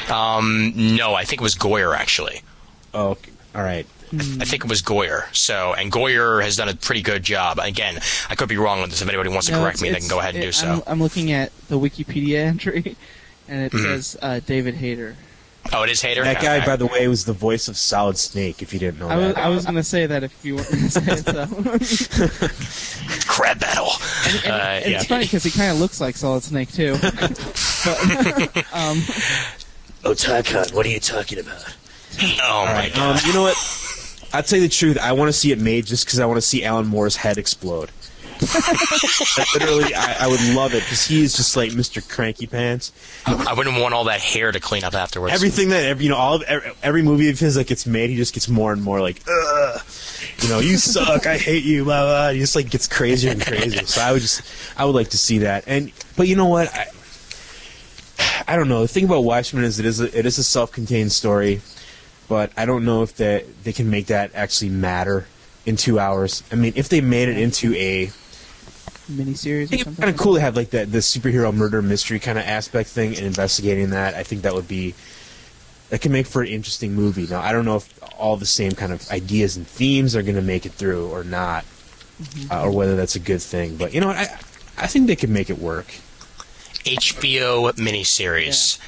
No, I think it was Goyer, actually. Oh, okay. All right. I think it was Goyer. And Goyer has done a pretty good job. Again, I could be wrong on this. If anybody wants to correct me, they can go ahead and do so. I'm looking at the Wikipedia entry, and it says David Hayter. Oh, it is Hayter? That guy, by the way, was the voice of Solid Snake, if you didn't know that. I was going to say that if you weren't going to say it, so. Crab battle. And it's funny because he kind of looks like Solid Snake, too. Otakon, what are you talking about? Oh, my God. You know what? I'll tell you the truth. I want to see it made just because I want to see Alan Moore's head explode. Literally, I would love it because he's just like Mr. Cranky Pants. I wouldn't want all that hair to clean up afterwards. Everything that every movie of his that gets made, he just gets more and more like, ugh, you suck, I hate you, blah blah. He just like gets crazier and crazier. So I would like to see that. But you know what? I don't know. The thing about Watchmen is it is a self-contained story, but I don't know if they can make that actually matter in 2 hours. I mean, if they made it into a miniseries or something. It's kind of cool to have like the superhero murder mystery kind of aspect thing and investigating that. I think that can make for an interesting movie. Now, I don't know if all the same kind of ideas and themes are going to make it through or not, or whether that's a good thing. But you know what? I think they could make it work. HBO miniseries. Yeah.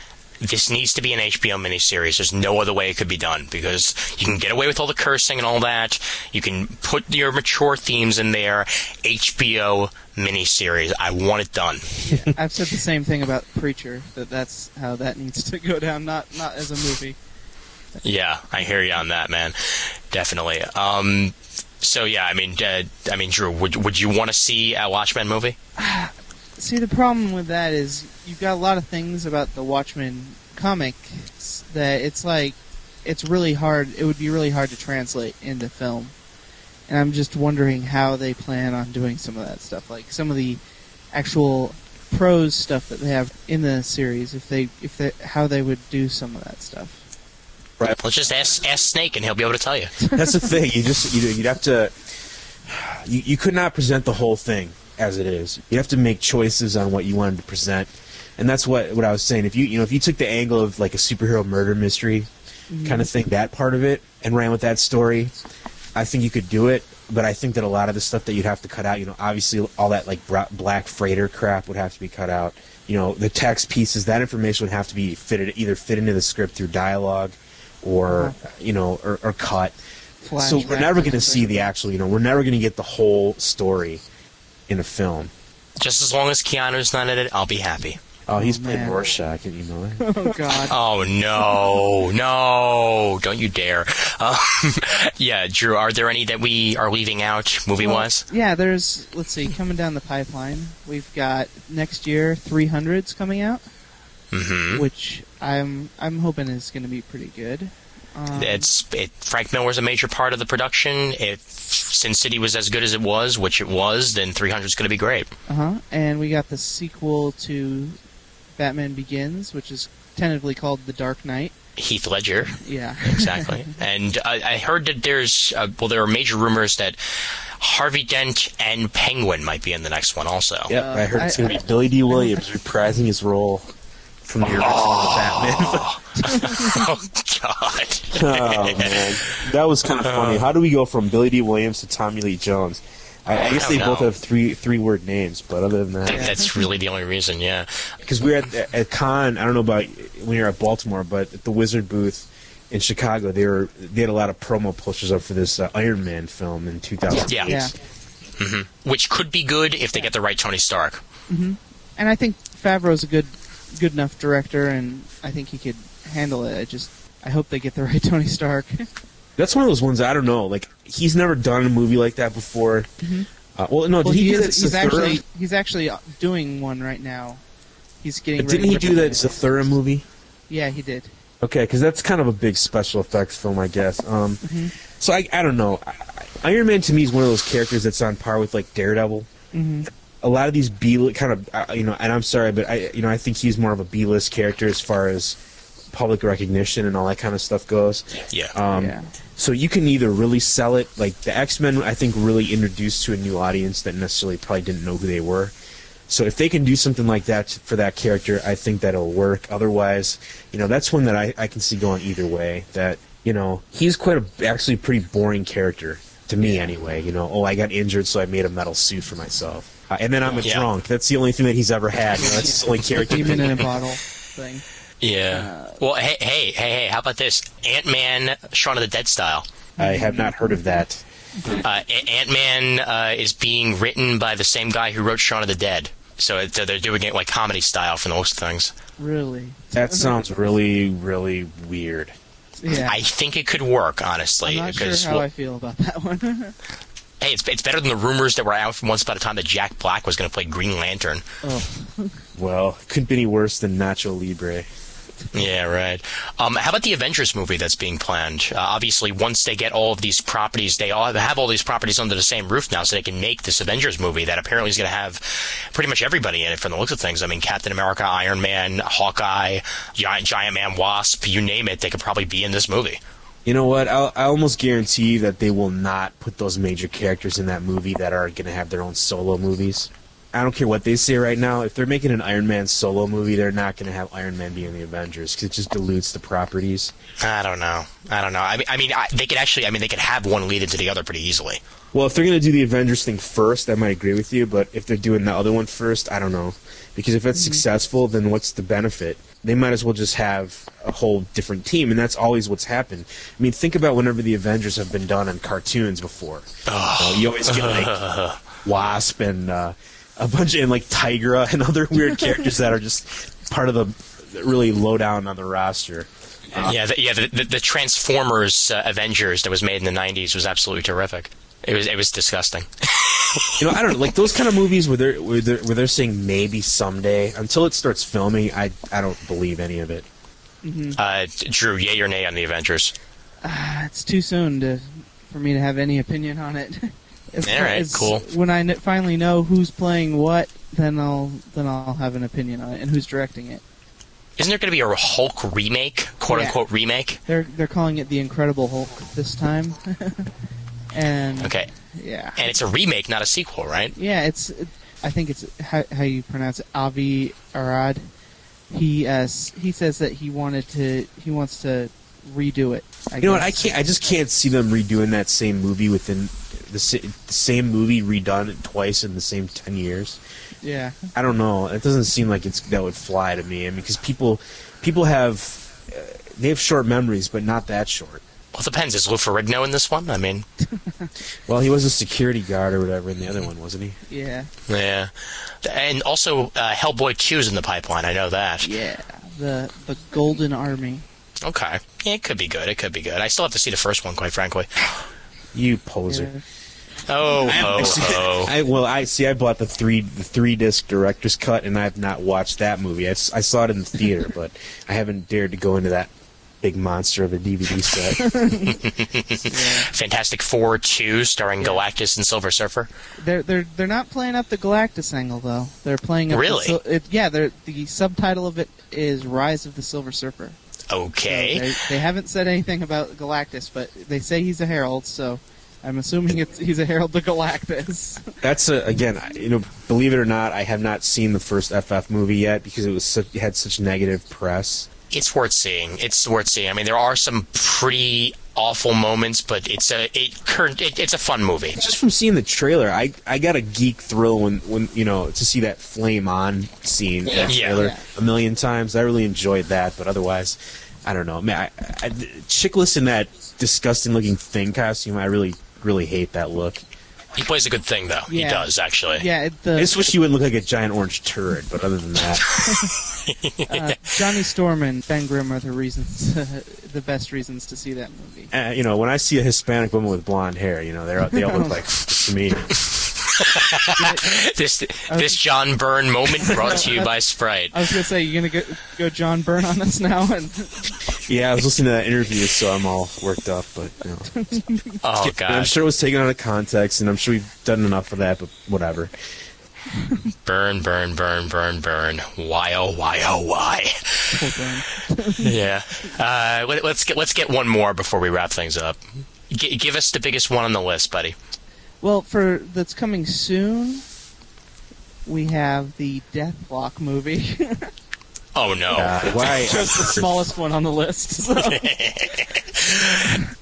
This needs to be an HBO miniseries. There's no other way it could be done because you can get away with all the cursing and all that. You can put your mature themes in there. HBO miniseries. I want it done. I've said the same thing about Preacher, that's how that needs to go down, not as a movie. Yeah, I hear you on that, man. Definitely. So yeah, I mean, Drew, would you want to see a Watchmen movie? See, the problem with that is you've got a lot of things about the Watchmen comic that it's really hard. It would be really hard to translate into film, and I'm just wondering how they plan on doing some of that stuff, like some of the actual prose stuff that they have in the series. How they would do some of that stuff. Right. Let's just ask Snake, and he'll be able to tell you. That's the thing. You'd have to. You could not present the whole thing as it is. You have to make choices on what you wanted to present, and that's what I was saying. If you took the angle of like a superhero murder mystery kind of thing, that part of it, and ran with that story, I think you could do it. But I think that a lot of the stuff that you'd have to cut out, obviously all that like Black Freighter crap would have to be cut out. The text pieces, that information would have to be fit into the script through dialogue, or or cut. So we're never going to see the actual. We're never going to get the whole story in a film. Just as long as Keanu's not in it, I'll be happy. Oh, he's playing Rorschach, and you know that. Oh, God. Oh, no, don't you dare. Yeah, Drew, are there any that we are leaving out, movie-wise? Well, yeah, let's see, coming down the pipeline, we've got next year 300's coming out, which I'm hoping is going to be pretty good. Frank Miller's a major part of the production. If Sin City was as good as it was, which it was, then 300's going to be great. And we got the sequel to Batman Begins, which is tentatively called The Dark Knight. Heath Ledger. Yeah. Exactly. And I heard that there are major rumors that Harvey Dent and Penguin might be in the next one also. Yep, I heard it's going to be Billy D. Williams reprising his role from the original Batman. Oh, God. Oh, man. That was kind of funny. How do we go from Billy D. Williams to Tommy Lee Jones? I guess they both have three-word names, but other than that... That's really the only reason, yeah. Because we were at Con, I don't know about when you were at Baltimore, but at the Wizard booth in Chicago, they had a lot of promo posters up for this Iron Man film in 2008. Yeah. Which could be good if they get the right Tony Stark. And I think Favreau's a good enough director, and I think he could handle it. I hope they get the right Tony Stark. That's one of those ones I don't know. Like, he's never done a movie like that before. Well, no, did he do that? He's actually doing one right now. He's getting. Didn't he do that Zathura movie? Yeah, he did. Okay, because that's kind of a big special effects film, I guess. So I don't know. Iron Man to me is one of those characters that's on par with like Daredevil. A lot of these kind of and I'm sorry, but I think he's more of a B-list character as far as public recognition and all that kind of stuff goes. Yeah. So you can either really sell it, like the X-Men, I think, really introduced to a new audience that necessarily probably didn't know who they were. So if they can do something like that for that character, I think that'll work. Otherwise, that's one that I can see going either way. That, he's actually a pretty boring character, to me anyway. I got injured, so I made a metal suit for myself. And then I'm a drunk. That's the only thing that he's ever had. That's the only character. Demon in a bottle thing. Yeah. Well, hey, how about this? Ant-Man, Shaun of the Dead style. I have not heard of that. Ant-Man is being written by the same guy who wrote Shaun of the Dead. So they're doing it like comedy style for most things. Really? That sounds really, really weird. Yeah. I think it could work, honestly. I'm not sure how I feel about that one. Hey, it's better than the rumors that were out from once upon a time that Jack Black was going to play Green Lantern. Oh. Well, couldn't be any worse than Nacho Libre. Yeah, right. How about the Avengers movie that's being planned? Obviously, once they get all of these properties, they all have all these properties under the same roof now, so they can make this Avengers movie that apparently is going to have pretty much everybody in it from the looks of things. I mean, Captain America, Iron Man, Hawkeye, Giant Man, Wasp, you name it, they could probably be in this movie. You know what? I almost guarantee that they will not put those major characters in that movie that are going to have their own solo movies. I don't care what they say right now. If they're making an Iron Man solo movie, they're not going to have Iron Man be in the Avengers because it just dilutes the properties. I don't know. They could have one lead into the other pretty easily. Well, if they're going to do the Avengers thing first, I might agree with you. But if they're doing the other one first, I don't know. Because if it's successful, then what's the benefit? They might as well just have a whole different team, and that's always what's happened. I mean, think about whenever the Avengers have been done on cartoons before. You always get like Wasp and a bunch of like Tigra and other weird characters that are just part of the really low down on the roster. The Transformers Avengers that was made in the 90s was absolutely terrific. It was disgusting. I don't know, like those kind of movies where they're saying maybe someday. Until it starts filming, I don't believe any of it. Drew, yay or nay on the Avengers? It's too soon for me to have any opinion on it. All right, cool. When I finally know who's playing what, then I'll have an opinion on it and who's directing it. Isn't there going to be a Hulk remake, quote unquote remake? They're calling it the Incredible Hulk this time. And okay. Yeah. And it's a remake, not a sequel, right? Yeah, I think it's how you pronounce it, Avi Arad. He says that he wants to redo it. You know what? I just can't see them redoing that same movie within the same movie redone twice in the same 10 years. Yeah. I don't know. It doesn't seem like that would fly to me. I mean, because people have they have short memories, but not that short. Well, it depends. Is Lou Ferrigno in this one? I mean... Well, he was a security guard or whatever in the other one, wasn't he? Yeah. Yeah. And also, Hellboy 2's in the pipeline. I know that. Yeah. The Golden Army. Okay. Yeah, it could be good. I still have to see the first one, quite frankly. You poser. Yeah. Oh. I bought the three disc director's cut, and I have not watched that movie. I saw it in the theater, but I haven't dared to go into that big monster of a DVD set. Fantastic Four 2 starring Galactus and Silver Surfer. They're not playing up the Galactus angle though. They're playing up really. The subtitle of it is Rise of the Silver Surfer. Okay. So they haven't said anything about Galactus, but they say he's a herald. So I'm assuming he's a herald to Galactus. That's again, believe it or not, I have not seen the first FF movie yet because it had such negative press. It's worth seeing. I mean, there are some pretty awful moments, but it's a fun movie. Just from seeing the trailer, I got a geek thrill when to see that flame on scene in that trailer a million times. I really enjoyed that, but otherwise, I don't know. Man, Chickless in that disgusting looking Thing costume, I really, really hate that look. He plays a good Thing, though. Yeah. He does, actually. Yeah. I just wish he wouldn't look like a giant orange turd, but other than that... Johnny Storm and Ben Grimm are the best reasons to see that movie. When I see a Hispanic woman with blonde hair, they all look like to me. This John Byrne moment brought to you by Sprite. I was gonna say, you gonna go John Byrne on us now? Yeah, I was listening to that interview, so I'm all worked up. But oh god, I'm sure it was taken out of context, and I'm sure we've done enough of that. But whatever. Burn. Why, oh, why? Yeah. Let's get one more before we wrap things up. Give us the biggest one on the list, buddy. Well, that's coming soon, we have the Deathlock movie. Oh no! Why? Just the smallest one on the list. So.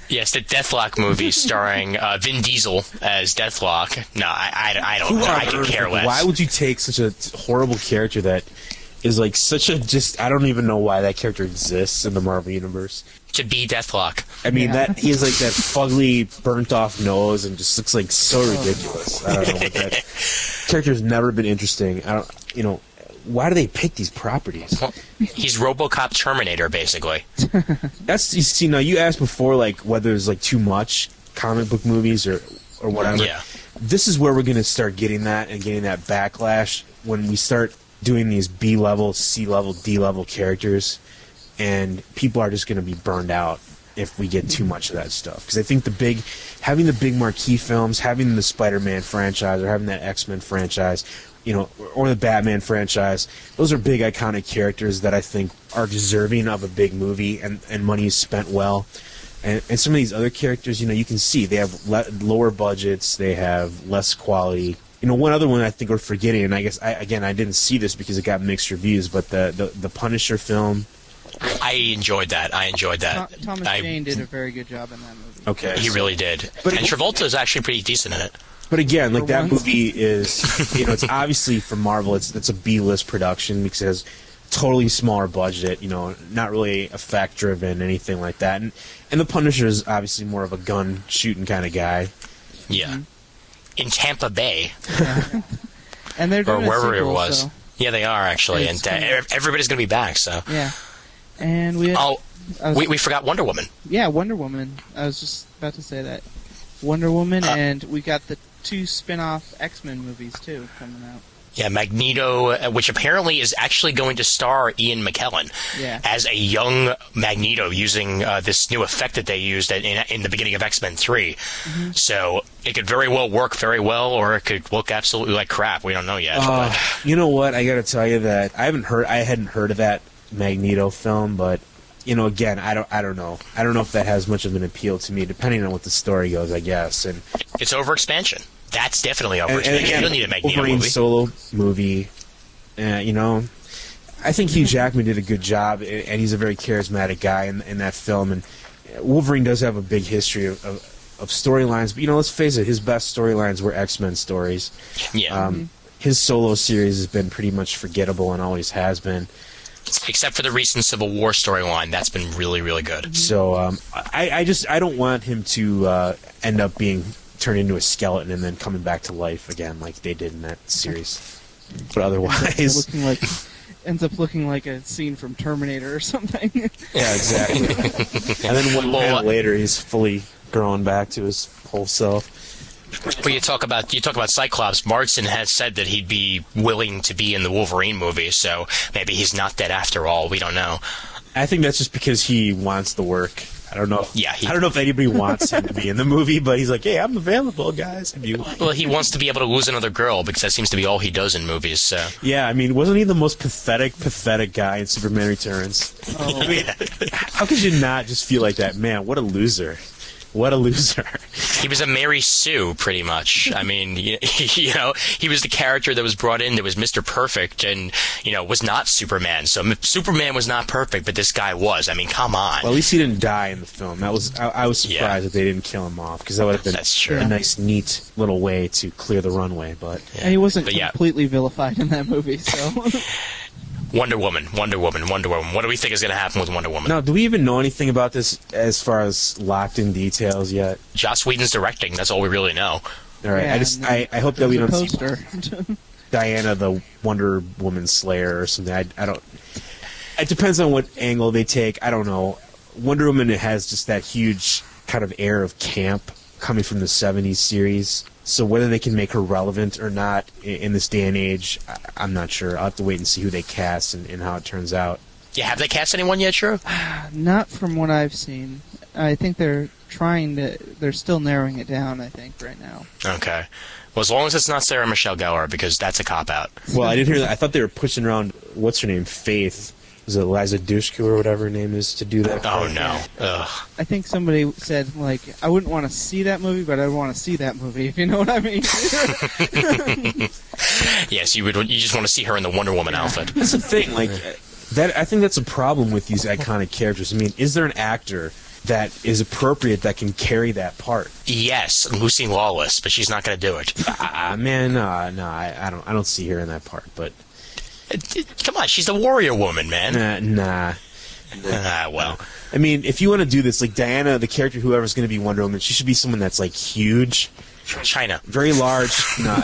Yes, the Deathlock movie starring Vin Diesel as Deathlock. No, I don't know. I could care less. Why would you take such a horrible character that is like such a I don't even know why that character exists in the Marvel Universe. To be Deathlock. I mean, that he has like that fugly, burnt-off nose and just looks like so ridiculous. I don't know what that character's never been interesting. Why do they pick these properties? Well, he's RoboCop Terminator, basically. Now you asked before, like, whether there's like too much comic book movies or or whatever. Yeah. This is where we're going to start getting that and getting that backlash when we start doing these B-level, C-level, D-level characters, and people are just going to be burned out if we get too much of that stuff. Because I think having the big marquee films, having the Spider-Man franchise, or having that X-Men franchise, or the Batman franchise, those are big iconic characters that I think are deserving of a big movie, and money is spent well. And some of these other characters, you can see they have lower budgets, they have less quality. One other one I think we're forgetting, and I guess I didn't see this because it got mixed reviews, but the Punisher film. I enjoyed that. Thomas Jane did a very good job in that movie. Okay, he really did. And Travolta is actually pretty decent in it. But again, like that movie is, it's obviously for Marvel. It's a B-list production because it has totally smaller budget. Not really effect driven, anything like that. And the Punisher is obviously more of a gun shooting kind of guy. Yeah, in Tampa Bay, and they're doing or wherever a sequel, it was. So. Yeah, they are actually, and everybody's going to be back. So yeah, and we forgot Wonder Woman. Yeah, Wonder Woman. I was just about to say that. Wonder Woman, and we got the 2 spin-off X-Men movies too coming out. Yeah, Magneto, which apparently is actually going to star Ian McKellen as a young Magneto using this new effect that they used in the beginning of X-Men 3. Mm-hmm. So it could very well work very well, or it could look absolutely like crap. We don't know yet. You know what? I got to tell you that I hadn't heard of that Magneto film, but again, I don't know. I don't know if that has much of an appeal to me, depending on what the story goes, I guess. And it's overexpansion. That's definitely overexpansion. And you don't need a Magneto Wolverine movie. Solo movie. I think Hugh Jackman did a good job, and he's a very charismatic guy in that film. And Wolverine does have a big history of storylines, but let's face it, his best storylines were X-Men stories. Yeah. His solo series has been pretty much forgettable and always has been. Except for the recent Civil War storyline, that's been really, really good. So I don't want him to end up being turned into a skeleton and then coming back to life again like they did in that series. But otherwise, ends up looking like a scene from Terminator or something. Yeah, exactly. And then 1 minute later, he's fully grown back to his whole self. Well, you talk about Cyclops. Marston has said that he'd be willing to be in the Wolverine movie, so maybe he's not dead after all. We don't know. I think that's just because he wants the work. I don't know. I don't know if anybody wants him to be in the movie, but he's like, "Hey, I'm available, guys." Well, he wants to be able to lose another girl because that seems to be all he does in movies. So. Yeah, I mean, wasn't he the most pathetic guy in Superman Returns? Oh. I mean, how could you not just feel like that? Man, what a loser! What a loser. He was a Mary Sue, pretty much. I mean, he was the character that was brought in that was Mr. Perfect and, was not Superman. So Superman was not perfect, but this guy was. I mean, come on. Well, at least he didn't die in the film. I was surprised that they didn't kill him off, because that would have been a nice, neat little way to clear the runway. But and he wasn't completely vilified in that movie, so... Wonder Woman. What do we think is going to happen with Wonder Woman? Now, do we even know anything about this as far as locked-in details yet? Joss Whedon's directing. That's all we really know. All right. Yeah, I hope that we don't poster. see Diana the Wonder Woman Slayer or something. I don't... It depends on what angle they take. I don't know. Wonder Woman has just that huge kind of air of camp coming from the 70s series. So whether they can make her relevant or not in this day and age, I'm not sure. I'll have to wait and see who they cast and how it turns out. Yeah, have they cast anyone yet, Drew? Not from what I've seen. I think they're still narrowing it down, I think, right now. Okay. Well, as long as it's not Sarah Michelle Gellar, because that's a cop-out. Well, I didn't hear that. I thought they were pushing around, what's her name, Faith. Was it Eliza Dushku or whatever her name is to do that? Oh, no. Ugh. I think somebody said, I wouldn't want to see that movie, but I want to see that movie, if you know what I mean. Yes, you just want to see her in the Wonder Woman outfit. That's the thing, I think that's a problem with these iconic characters. I mean, is there an actor that is appropriate that can carry that part? Yes, Lucy Lawless, but she's not going to do it. Man, no, I don't see her in that part, but... Come on, she's the warrior woman, man. Nah. Well. I mean, if you want to do this, Diana, the character, whoever's going to be Wonder Woman, she should be someone that's, huge. China. Very large. No,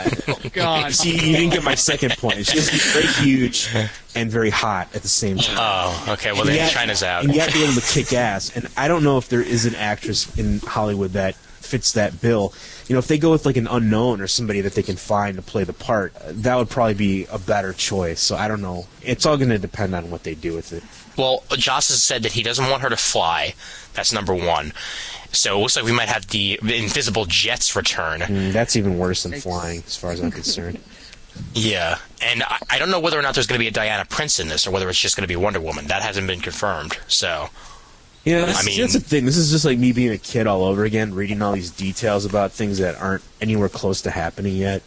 God. see, you didn't get my second point. She's very huge and very hot at the same time. Oh, okay. Well, And then yet- China's out. And yet be able to kick ass. And I don't know if there is an actress in Hollywood that fits that bill. If they go with like an unknown or somebody that they can find to play the part, that would probably be a better choice. So I don't know. It's all going to depend on what they do with it. Well, Joss has said that he doesn't want her to fly. That's number one. So it looks like we might have the invisible jets return. That's even worse than flying, as far as I'm concerned. Yeah, and I don't know whether or not there's going to be a Diana Prince in this, or whether it's just going to be Wonder Woman. That hasn't been confirmed. So Yeah, I mean- that's the thing. This is just like me being a kid all over again, reading all these details about things that aren't anywhere close to happening yet.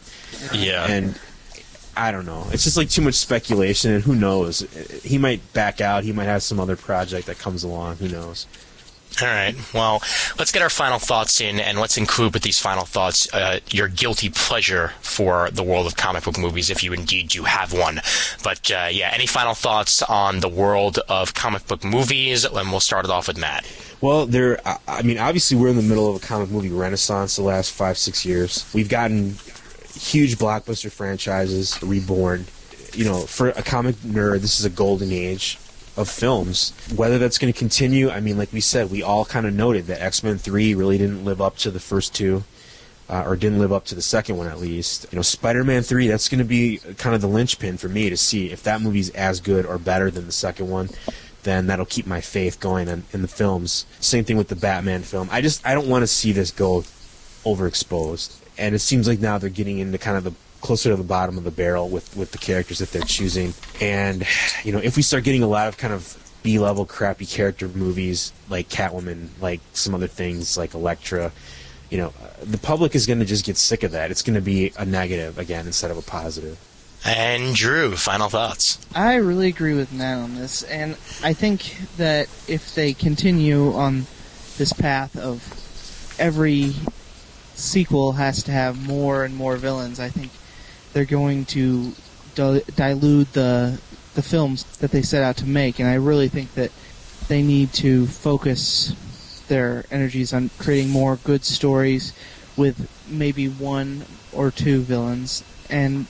yeah, And I don't know. It's just like too much speculation, and who knows? He might back out. He might have some other project that comes along. Who knows? All right. Well, let's get our final thoughts in, and let's include with these final thoughts your guilty pleasure for the world of comic book movies, if you indeed do have one. But yeah, any final thoughts on the world of comic book movies? And we'll start it off with Matt. Well, I mean, obviously we're in the middle of a comic movie renaissance the last 5-6 years. We've gotten huge blockbuster franchises reborn. For a comic nerd, this is a golden age of films. Whether that's going to continue, I mean, like we said, we all kind of noted that X-Men 3 really didn't live up to the first two, or didn't live up to the second one at least. Spider-Man 3, that's going to be kind of the linchpin for me to see if that movie's as good or better than the second one. Then that'll keep my faith going in the films. Same thing with the Batman film. I don't want to see this go overexposed. And it seems like now they're getting into kind of the closer to the bottom of the barrel with the characters that they're choosing. And, if we start getting a lot of kind of B-level crappy character movies like Catwoman, like some other things like Elektra, the public is going to just get sick of that. It's going to be a negative again instead of a positive. And Drew, final thoughts. I really agree with Matt on this, and I think that if they continue on this path of every sequel has to have more and more villains, I think they're going to dilute the films that they set out to make, and I really think that they need to focus their energies on creating more good stories with maybe one or two villains, and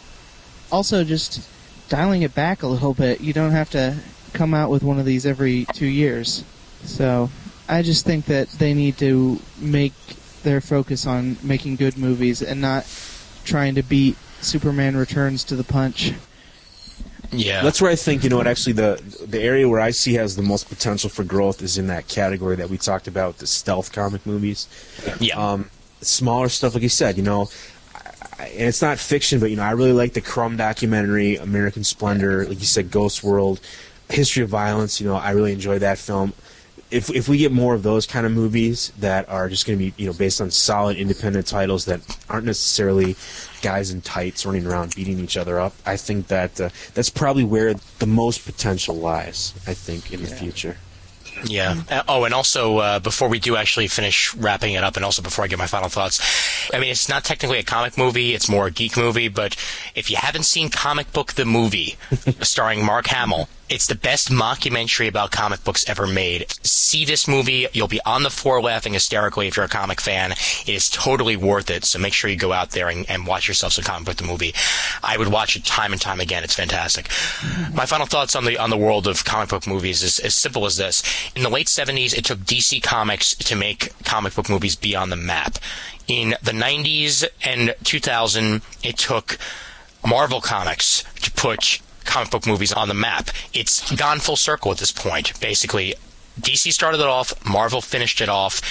also just dialing it back a little bit. You don't have to come out with one of these every 2 years. So I just think that they need to make their focus on making good movies and not trying to beat Superman Returns to the punch. Yeah. That's where I think, actually the area where I see has the most potential for growth is in that category that we talked about, the stealth comic movies. Yeah. Smaller stuff, like you said, and it's not fiction, but, I really like the Crumb documentary, American Splendor, like you said, Ghost World, History of Violence, I really enjoy that film. If we get more of those kind of movies that are just going to be, based on solid independent titles that aren't necessarily guys in tights running around beating each other up, I think that that's probably where the most potential lies, I think, in the future. Yeah. Oh, and also, before we do actually finish wrapping it up, and also before I get my final thoughts, I mean, it's not technically a comic movie, it's more a geek movie, but if you haven't seen Comic Book the Movie, starring Mark Hamill, it's the best mockumentary about comic books ever made. See this movie. You'll be on the floor laughing hysterically if you're a comic fan. It is totally worth it, so make sure you go out there and watch yourself some Comic Book the Movie. I would watch it time and time again. It's fantastic. My final thoughts on the world of comic book movies is as simple as this. In the late 70s, it took DC Comics to make comic book movies be on the map. In the 90s and 2000, it took Marvel Comics to put comic book movies on the map. It's gone full circle at this point. Basically, DC started it off, Marvel finished it off,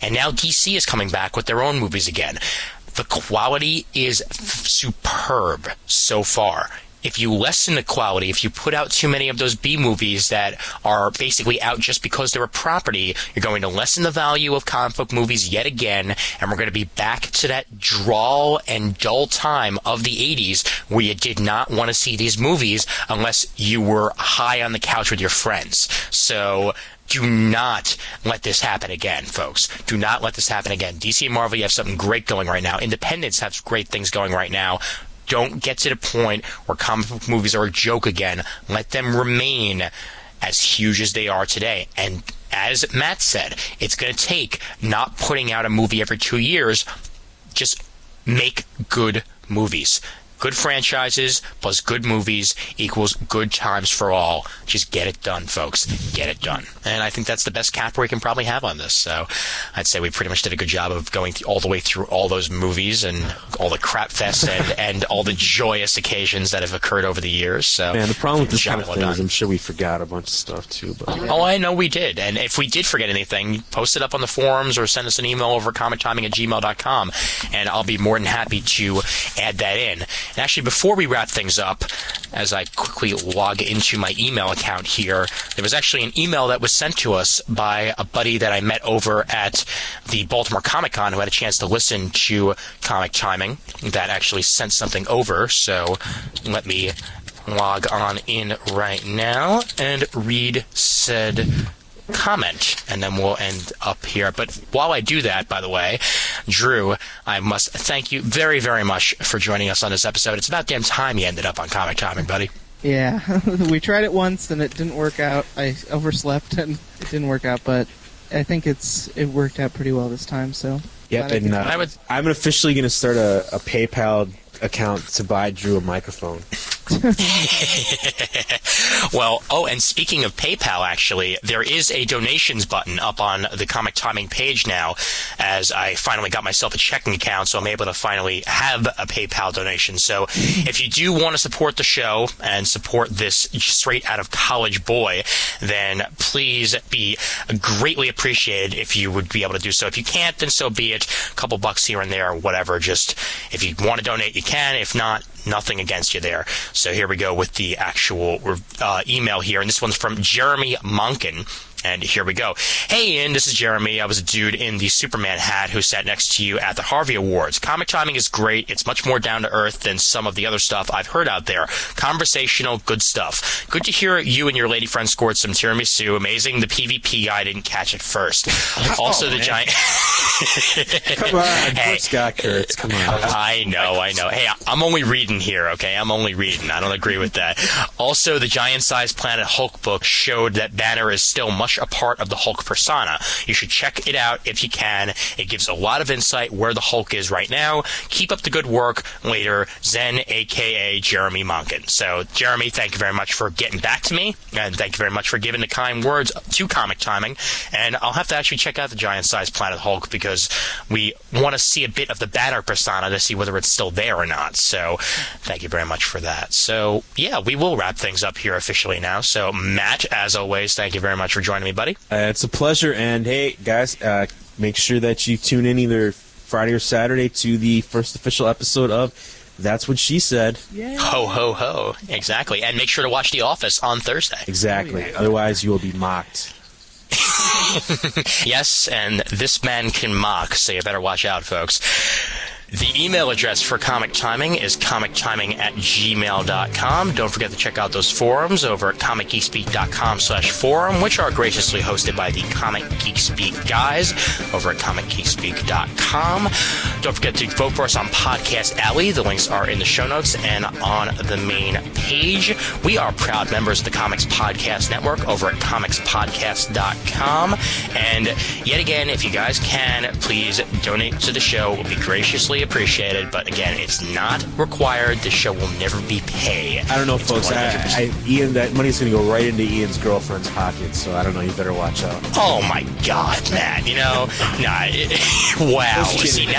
and now DC is coming back with their own movies again. The quality is superb so far. If you lessen the quality, if you put out too many of those B movies that are basically out just because they're a property, you're going to lessen the value of comic book movies yet again, and we're going to be back to that drawl and dull time of the 80s where you did not want to see these movies unless you were high on the couch with your friends. So do not let this happen again, folks. Do not let this happen again. DC and Marvel, you have something great going right now. Independents have great things going right now. Don't get to the point where comic book movies are a joke again. Let them remain as huge as they are today. And as Matt said, it's going to take not putting out a movie every 2 years, just make good movies. Good franchises plus good movies equals good times for all. Just get it done, folks. Get it done. And I think that's the best cap we can probably have on this. So I'd say we pretty much did a good job of going all the way through all those movies and all the crap fests and all the joyous occasions that have occurred over the years. So Man, the problem with this job kind of well thing done. is I'm sure we forgot a bunch of stuff too. But Oh, I know we did. And if we did forget anything, post it up on the forums or send us an email over at comictiming@gmail.com, and I'll be more than happy to add that in. And actually, before we wrap things up, as I quickly log into my email account here, there was actually an email that was sent to us by a buddy that I met over at the Baltimore Comic Con who had a chance to listen to Comic Timing that actually sent something over. So let me log on in right now and read said comment, and then we'll end up here. But while I do that, by the way, Drew, I must thank you very, very much for joining us on this episode. It's about damn time you ended up on Comic Timing, buddy. Yeah, we tried it once and it didn't work out. I overslept and it didn't work out, but I think it worked out pretty well this time. So yep, glad I and I'm officially going to start a PayPal account to buy Drew a microphone. Well, and speaking of PayPal, actually, there is a donations button up on the Comic Timing page now, as I finally got myself a checking account, so I'm able to finally have a PayPal donation. So if you do want to support the show and support this straight out of college boy, then please be greatly appreciated if you would be able to do so. If you can't, then so be it. A couple bucks here and there, whatever. Just if you want to donate, you can. If not, nothing against you there. So here we go with the actual email here, and this one's from Jeremy Monken. And here we go. Hey, Ian, this is Jeremy. I was a dude in the Superman hat who sat next to you at the Harvey Awards. Comic Timing is great. It's much more down to earth than some of the other stuff I've heard out there. Conversational, good stuff. Good to hear you and your lady friend scored some tiramisu. Amazing the PvP guy didn't catch it first. Also, the giant... Come on, poor Scott Kurtz. Come on. I know. Hey, I'm only reading here, okay? I'm only reading. I don't agree with that. Also, the giant-sized Planet Hulk book showed that Banner is still much a part of the Hulk persona. You should check it out if you can. It gives a lot of insight where the Hulk is right now. Keep up the good work. Later, Zen, a.k.a. Jeremy Monken. So, Jeremy, thank you very much for getting back to me, and thank you very much for giving the kind words to Comic Timing. And I'll have to actually check out the giant-sized Planet Hulk, because we want to see a bit of the Banner persona to see whether it's still there or not. So, thank you very much for that. So, yeah, we will wrap things up here officially now. So, Matt, as always, thank you very much for joining me, buddy. It's a pleasure, and hey, guys, make sure that you tune in either Friday or Saturday to the first official episode of That's What She Said. Yay. Ho, ho, ho. Exactly. And make sure to watch The Office on Thursday. Exactly. Oh, yeah. Otherwise, you will be mocked. Yes, and this man can mock, so you better watch out, folks. The email address for Comic Timing is comictiming@gmail.com. Don't forget to check out those forums over at comicgeekspeak.com/forum, which are graciously hosted by the Comic Geek Speak guys over at comicgeekspeak.com. Don't forget to vote for us on Podcast Alley. The links are in the show notes and on the main page. We are proud members of the Comics Podcast Network over at comicspodcast.com. And yet again, if you guys can, please donate to the show. It will be graciously appreciated, but again, it's not required. The show will never be paid. I don't know, It's folks. 100%. Ian, that money's going to go right into Ian's girlfriend's pocket, so I don't know. You better watch out. Oh my God, man! You know, wow. Just kidding. See,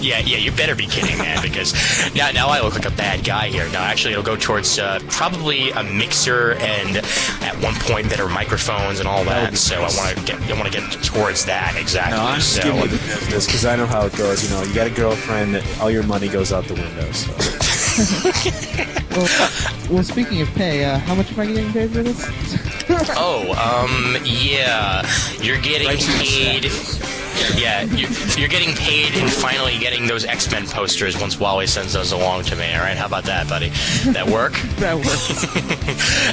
yeah, you better be kidding, man, because now I look like a bad guy here. No, actually, it'll go towards probably a mixer and at one point better microphones and all that. So I want to get towards that exactly. No, I'm just giving you the business because I know how it goes. You know, you got a girlfriend, all your money goes out the window. So. Well, speaking of pay, how much am I getting paid for this? Yeah, you're getting paid. Yeah, you're getting paid and finally getting those X-Men posters once Wally sends those along to me. All right, how about that, buddy? That work? That works.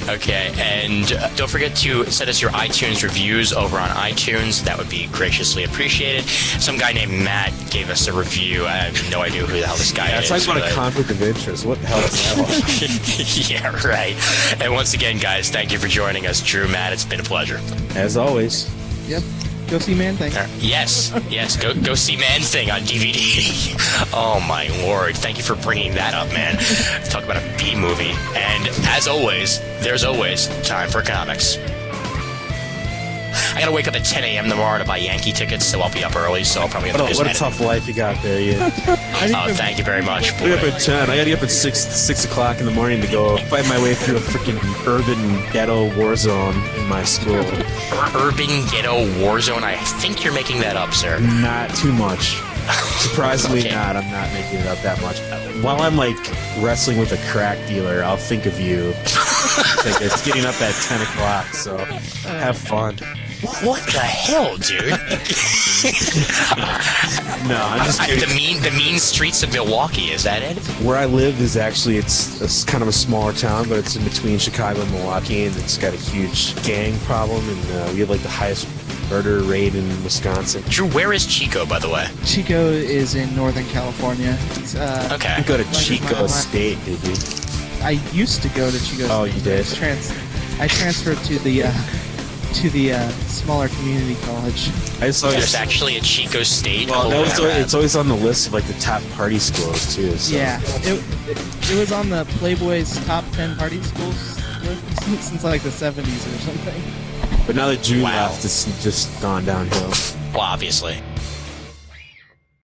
Okay, and don't forget to send us your iTunes reviews over on iTunes. That would be graciously appreciated. Some guy named Matt gave us a review. I have no idea who the hell this guy is. It's like about a but- conflict of interest. What the hell is that? Yeah, right. And once again, guys, thank you for joining us. Drew, Matt, it's been a pleasure. As always. Yep. Go see Man Thing. Yes, go see Man Thing on DVD. Oh my lord, thank you for bringing that up, man. Talk about a B movie. And as always, there's always time for comics. I gotta wake up at 10 a.m. tomorrow to buy Yankee tickets, so I'll be up early, so I'll probably have to What a tough life you got there, yeah. Oh, thank you very much. I get up at 10. I gotta get up at 6 o'clock in the morning to go fight my way through a freaking urban ghetto war zone in my school. Urban ghetto war zone? I think you're making that up, sir. Not too much. Surprisingly Okay. not. I'm not making it up that much. While I'm like wrestling with a crack dealer, I'll think of you. It's getting up at 10 o'clock, so have fun. What the hell, dude? No, I'm just kidding. The mean streets of Milwaukee, is that it? Where I live is actually, it's kind of a smaller town, but it's in between Chicago and Milwaukee, and it's got a huge gang problem, and we have like the highest murder rate in Wisconsin. Drew, where is Chico, by the way? Chico is in Northern California. It's, Okay. You go to Like Chico my- State, did you? I used to go to Chico. Oh, you did? I transferred to the smaller community college. I just saw There's actually a Chico State. Well, Oh, it's always on the list of like the top party schools too. So. Yeah, it was on the Playboy's top 10 party schools list since like the 70s or something. But now that June Wow. left, it's just gone downhill. Well, obviously.